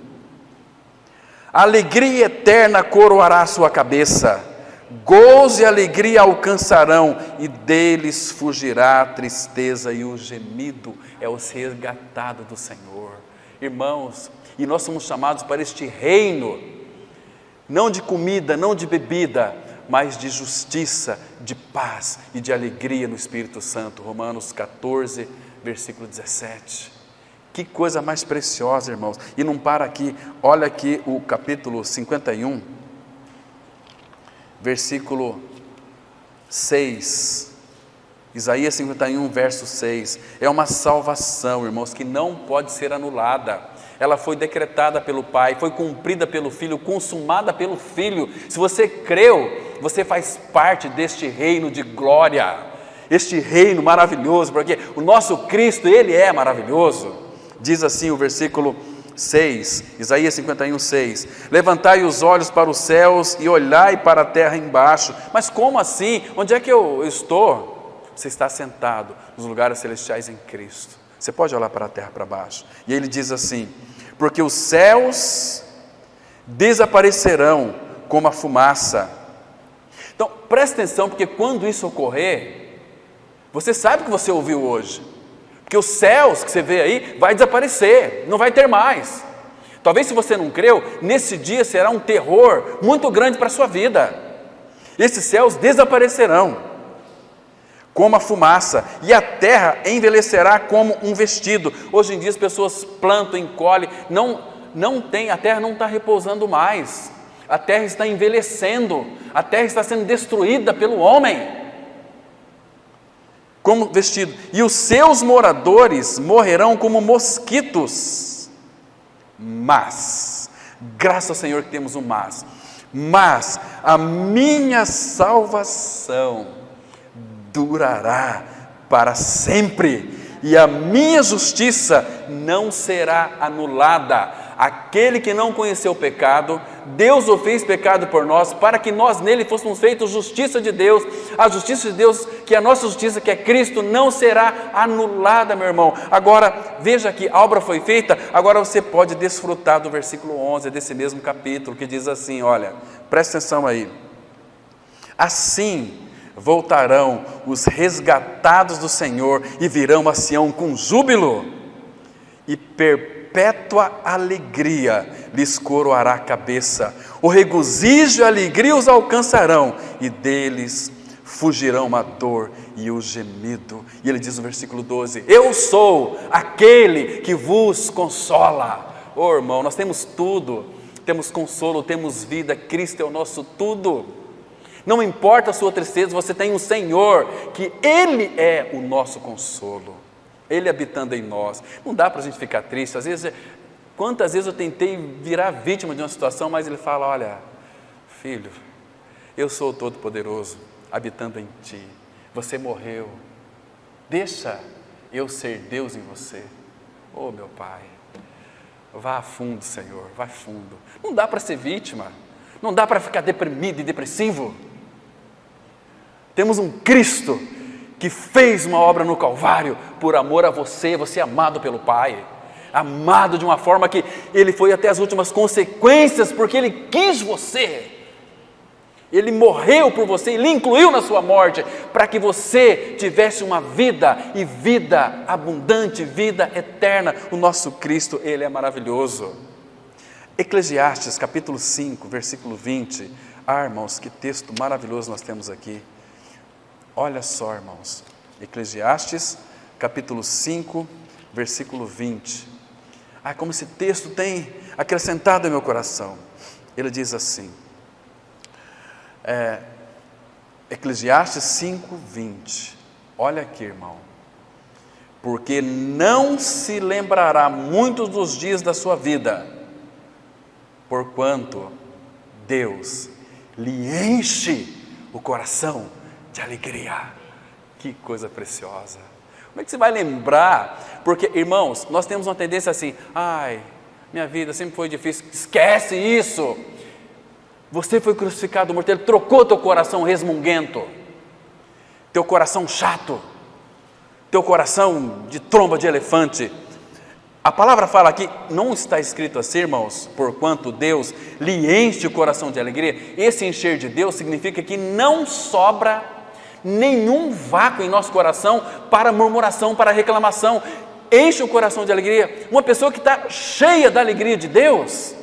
Alegria eterna coroará a sua cabeça, gozo e alegria alcançarão, e deles fugirá a tristeza e o gemido. É os resgatados do Senhor, irmãos, e nós somos chamados para este reino, não de comida, não de bebida, mas de justiça, de paz e de alegria no Espírito Santo. Romanos 14, versículo 17. Que coisa mais preciosa, irmãos. E não para aqui, olha aqui o capítulo 51, versículo 6. Isaías 51, verso 6. É uma salvação, irmãos, que não pode ser anulada. Ela foi decretada pelo Pai, foi cumprida pelo Filho, consumada pelo Filho. Se você creu, você faz parte deste reino de glória, este reino maravilhoso, porque o nosso Cristo, Ele é maravilhoso. Diz assim o versículo 6, Isaías 51, 6. Levantai os olhos para os céus e olhai para a terra embaixo. Mas como assim? Onde é que eu estou? Você está sentado nos lugares celestiais em Cristo. Você pode olhar para a terra para baixo. E ele diz assim, porque os céus desaparecerão como a fumaça. Então, preste atenção, porque quando isso ocorrer, você sabe o que você ouviu hoje. Porque os céus que você vê aí vai desaparecer, não vai ter mais. Talvez se você não creu, nesse dia será um terror muito grande para a sua vida. Esses céus desaparecerão como a fumaça, e a terra envelhecerá como um vestido. Hoje em dia as pessoas plantam, encolhem, a terra não está repousando mais, a terra está envelhecendo, a terra está sendo destruída pelo homem, como vestido, e os seus moradores morrerão como mosquitos. Mas, graças ao Senhor que temos um mas a minha salvação durará para sempre, e a minha justiça não será anulada. Aquele que não conheceu o pecado, Deus o fez pecado por nós, para que nós nele fôssemos feitos justiça de Deus, a justiça de Deus que a nossa justiça, que é Cristo, não será anulada, meu irmão. Agora, veja que a obra foi feita, agora você pode desfrutar do versículo 11 desse mesmo capítulo, que diz assim, olha, presta atenção aí. Assim voltarão os resgatados do Senhor e virão a Sião com júbilo, e perpétua alegria lhes coroará a cabeça. O regozijo e a alegria os alcançarão, e deles fugirão a dor e o gemido. E ele diz no versículo 12, eu sou aquele que vos consola. Oh, irmão, nós temos tudo, temos consolo, temos vida, Cristo é o nosso tudo. Não importa a sua tristeza, você tem um Senhor, que Ele é o nosso consolo, Ele habitando em nós. Não dá para a gente ficar triste, às vezes, quantas vezes eu tentei virar vítima de uma situação, mas Ele fala, olha, filho, eu sou o Todo-Poderoso, habitando em ti, você morreu, deixa eu ser Deus em você. Oh, meu Pai, vá a fundo, Senhor, vá a fundo. Não dá para ser vítima, não dá para ficar deprimido e depressivo. Temos um Cristo que fez uma obra no Calvário por amor a você, você é amado pelo Pai, amado de uma forma que Ele foi até as últimas consequências, porque Ele quis você, Ele morreu por você, Ele incluiu na sua morte, para que você tivesse uma vida, e vida abundante, vida eterna. O nosso Cristo, Ele é maravilhoso. Eclesiastes capítulo 5, versículo 20, irmãos, que texto maravilhoso nós temos aqui. Olha só, irmãos, Eclesiastes, capítulo 5, versículo 20. Como esse texto tem acrescentado em meu coração. Ele diz assim, Eclesiastes 5, 20. Olha aqui, irmão. Porque não se lembrará muitos dos dias da sua vida, porquanto Deus lhe enche o coração de alegria. Que coisa preciosa. Como é que você vai lembrar? Porque, irmãos, nós temos uma tendência assim, minha vida sempre foi difícil. Esquece isso. Você foi crucificado, morto, Ele trocou teu coração resmunguento, teu coração chato, teu coração de tromba de elefante. A palavra fala aqui, não está escrito assim, irmãos, porquanto Deus lhe enche o coração de alegria. Esse encher de Deus significa que não sobra nenhum vácuo em nosso coração para murmuração, para reclamação. Enche o coração de alegria. Uma pessoa que está cheia da alegria de Deus,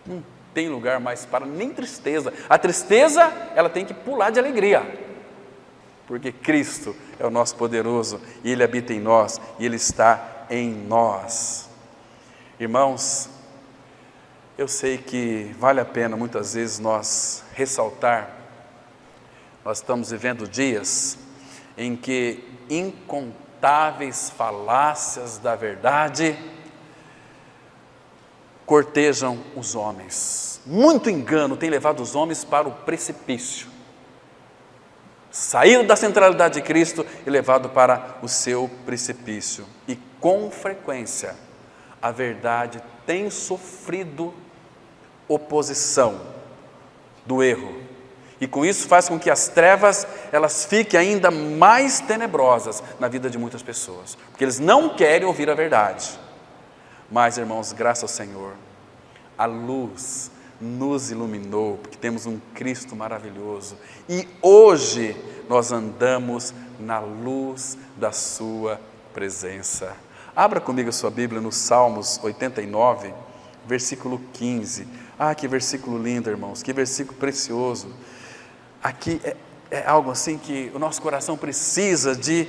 não tem lugar mais para nem tristeza. A tristeza, ela tem que pular de alegria, porque Cristo é o nosso poderoso, e Ele habita em nós, e Ele está em nós. Irmãos, eu sei que vale a pena muitas vezes nós ressaltar. Nós estamos vivendo dias em que incontáveis falácias da verdade cortejam os homens. Muito engano tem levado os homens para o precipício. Saíram da centralidade de Cristo e levado para o seu precipício. E com frequência a verdade tem sofrido oposição do erro. E com isso faz com que as trevas, elas fiquem ainda mais tenebrosas na vida de muitas pessoas, porque eles não querem ouvir a verdade. Mas, irmãos, graças ao Senhor, a luz nos iluminou, porque temos um Cristo maravilhoso, e hoje nós andamos na luz da sua presença. Abra comigo a sua Bíblia no Salmos 89, versículo 15. Que versículo lindo, irmãos, que versículo precioso. Aqui é algo assim que o nosso coração precisa de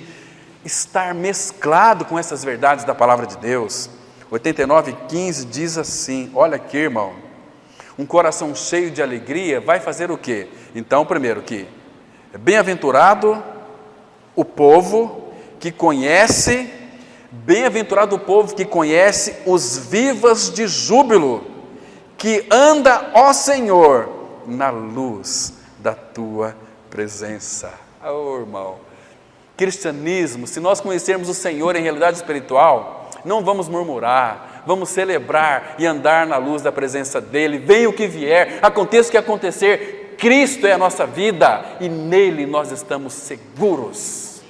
estar mesclado com essas verdades da palavra de Deus. 89:15 diz assim, olha aqui, irmão, um coração cheio de alegria vai fazer o quê? Então, primeiro que bem-aventurado o povo que conhece, bem-aventurado o povo que conhece os vivas de júbilo, que anda, ó Senhor, na luz da tua presença. Irmão, cristianismo, se nós conhecermos o Senhor em realidade espiritual, não vamos murmurar, vamos celebrar e andar na luz da presença dEle, venha o que vier, aconteça o que acontecer, Cristo é a nossa vida e nele nós estamos seguros.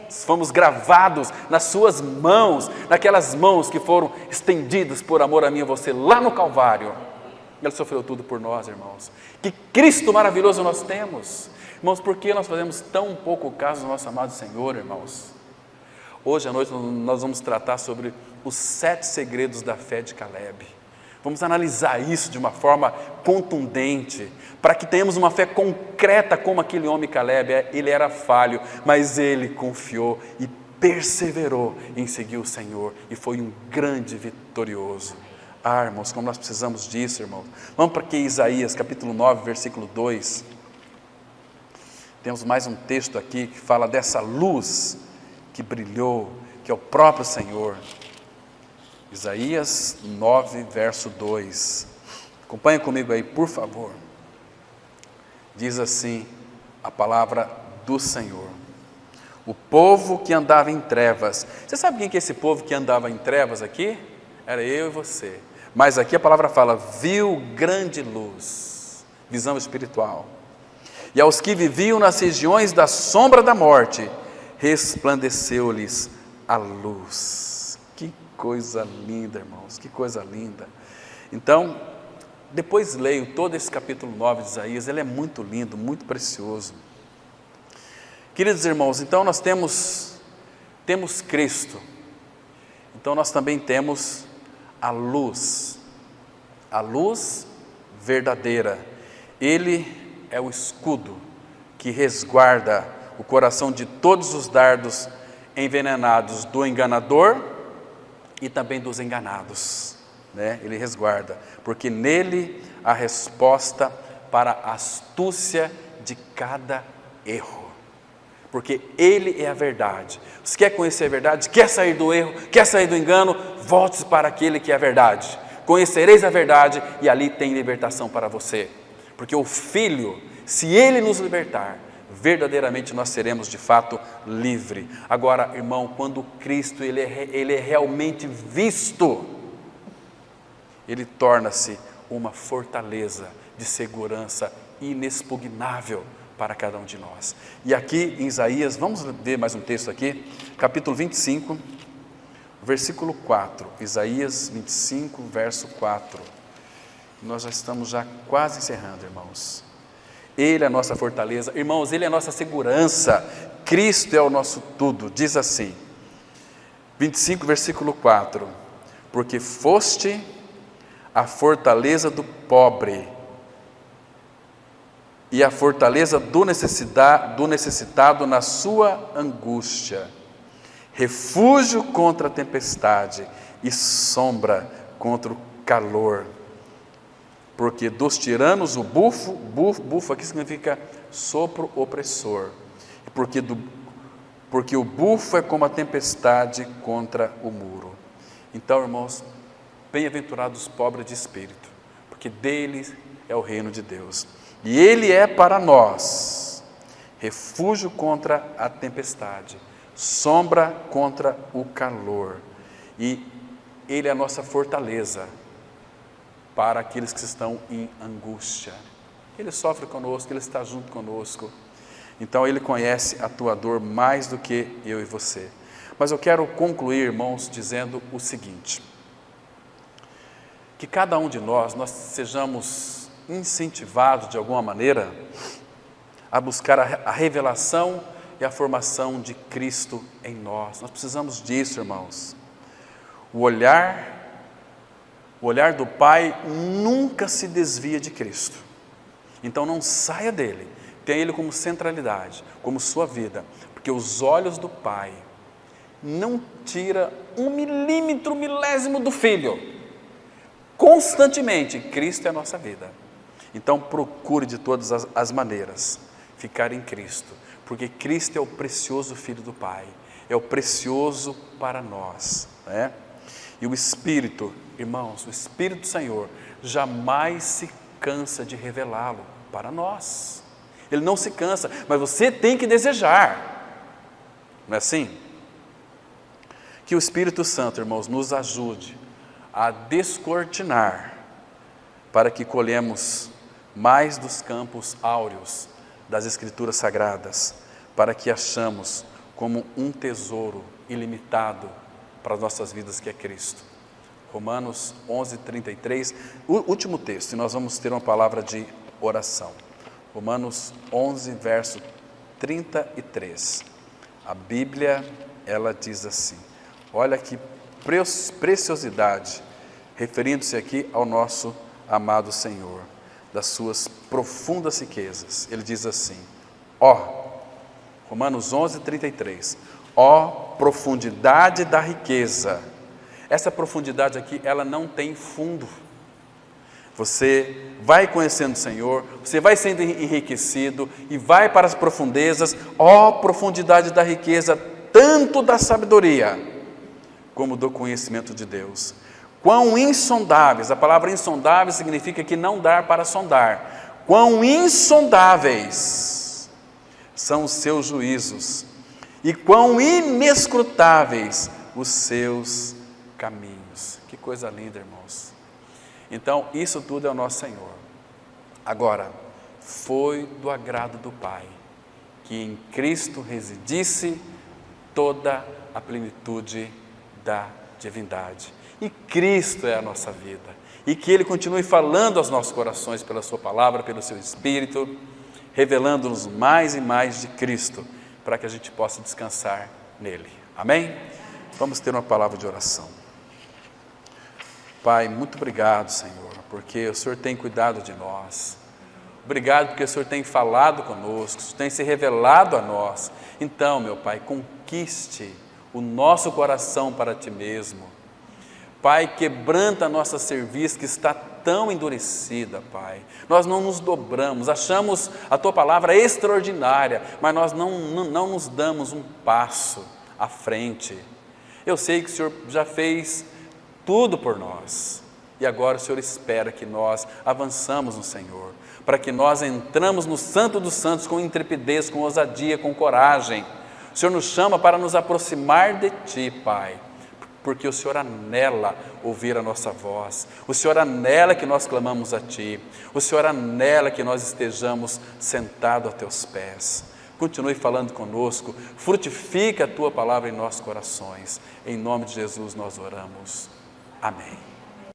Fomos gravados nas suas mãos, naquelas mãos que foram estendidas por amor a mim e a você lá no Calvário. Ele sofreu tudo por nós, irmãos. Que Cristo maravilhoso nós temos. Irmãos, por que nós fazemos tão pouco caso do nosso amado Senhor, irmãos? Hoje à noite nós vamos tratar sobre os 7 segredos da fé de Caleb. Vamos analisar isso de uma forma contundente, para que tenhamos uma fé concreta como aquele homem Caleb. Ele era falho, mas ele confiou e perseverou em seguir o Senhor, e foi um grande vitorioso. Irmãos, como nós precisamos disso, irmãos. Vamos para que Isaías, capítulo 9, versículo 2. Temos mais um texto aqui que fala dessa luz que brilhou, que é o próprio Senhor. Isaías 9, verso 2. Acompanhe comigo aí, por favor. Diz assim a palavra do Senhor: o povo que andava em trevas. Você sabe quem que é esse povo que andava em trevas aqui? Era eu e você. Mas aqui a palavra fala, viu grande luz, visão espiritual. E aos que viviam nas regiões da sombra da morte, resplandeceu-lhes a luz. Que coisa linda, irmãos, que coisa linda. Então, depois leio todo esse capítulo 9 de Isaías, ele é muito lindo, muito precioso. Queridos irmãos, então nós temos Cristo, então nós também temos a luz verdadeira. Ele é o escudo que resguarda o coração de todos os dardos envenenados do enganador e também dos enganados, né? Ele resguarda, porque nele há resposta para a astúcia de cada erro, porque ele é a verdade. Você quer conhecer a verdade? Quer sair do erro? Quer sair do engano? Volte para aquele que é a verdade. Conhecereis a verdade e ali tem libertação para você, porque o Filho, se Ele nos libertar, verdadeiramente nós seremos de fato livres. Agora, irmão, quando Cristo ele é realmente visto, Ele torna-se uma fortaleza de segurança inexpugnável para cada um de nós. E aqui em Isaías, vamos ver mais um texto aqui, capítulo 25, versículo 4, Isaías 25, verso 4, nós já estamos quase encerrando, irmãos. Ele é a nossa fortaleza, irmãos, Ele é a nossa segurança, Cristo é o nosso tudo. Diz assim, 25, versículo 4, porque foste a fortaleza do pobre e a fortaleza do necessitado na sua angústia, refúgio contra a tempestade e sombra contra o calor. Porque dos tiranos o bufo aqui significa sopro opressor, porque o bufo é como a tempestade contra o muro. Então, irmãos, bem-aventurados os pobres de espírito, porque deles é o reino de Deus, e Ele é para nós refúgio contra a tempestade, sombra contra o calor, e Ele é a nossa fortaleza para aqueles que estão em angústia. Ele sofre conosco, Ele está junto conosco. Então Ele conhece a tua dor mais do que eu e você. Mas eu quero concluir, irmãos, dizendo o seguinte: que cada um de nós sejamos incentivados de alguma maneira a buscar a revelação e a formação de Cristo em nós. Nós precisamos disso, irmãos. O olhar do Pai nunca se desvia de Cristo. Então não saia dele, tenha Ele como centralidade, como sua vida, porque os olhos do Pai não tira um milésimo do Filho. Constantemente, Cristo é a nossa vida. Então procure de todas as maneiras ficar em Cristo, porque Cristo é o precioso Filho do Pai, é o precioso para nós, né? E o Espírito, irmãos, o Espírito do Senhor jamais se cansa de revelá-lo para nós. Ele não se cansa, mas você tem que desejar, não é assim? Que o Espírito Santo, irmãos, nos ajude a descortinar, para que colhemos mais dos campos áureos das Escrituras Sagradas, para que achamos como um tesouro ilimitado para as nossas vidas, que é Cristo. Romanos 11:33, o último texto, e nós vamos ter uma palavra de oração. Romanos 11, verso 33. A Bíblia, ela diz assim, olha que preciosidade, referindo-se aqui ao nosso amado Senhor, das suas profundas riquezas. Ele diz assim, Romanos 11:33, profundidade da riqueza. Essa profundidade aqui, ela não tem fundo. Você vai conhecendo o Senhor, você vai sendo enriquecido e vai para as profundezas, profundidade da riqueza, tanto da sabedoria como do conhecimento de Deus. Quão insondáveis, a palavra insondável significa que não dá para sondar. Quão insondáveis são os seus juízos e quão inescrutáveis os seus caminhos. Que coisa linda, irmãos. Então, isso tudo é o nosso Senhor. Agora, foi do agrado do Pai que em Cristo residisse toda a plenitude da divindade. E Cristo é a nossa vida. E que Ele continue falando aos nossos corações pela Sua palavra, pelo Seu Espírito, revelando-nos mais e mais de Cristo, para que a gente possa descansar nele. Amém? Vamos ter uma palavra de oração. Pai, muito obrigado, Senhor, porque o Senhor tem cuidado de nós. Obrigado porque o Senhor tem falado conosco, o Senhor tem se revelado a nós. Então, meu Pai, conquiste o nosso coração para Ti mesmo. Pai, quebranta a nossa cerviz que está tão endurecida, Pai. Nós não nos dobramos, achamos a Tua palavra extraordinária, mas nós não nos damos um passo à frente. Eu sei que o Senhor já fez tudo por nós, e agora o Senhor espera que nós avançamos no Senhor, para que nós entramos no Santo dos Santos com intrepidez, com ousadia, com coragem. O Senhor nos chama para nos aproximar de Ti, Pai, porque o Senhor anela ouvir a nossa voz, o Senhor anela que nós clamamos a Ti, o Senhor anela que nós estejamos sentados a Teus pés. Continue falando conosco, frutifica a Tua palavra em nossos corações. Em nome de Jesus nós oramos. Amém.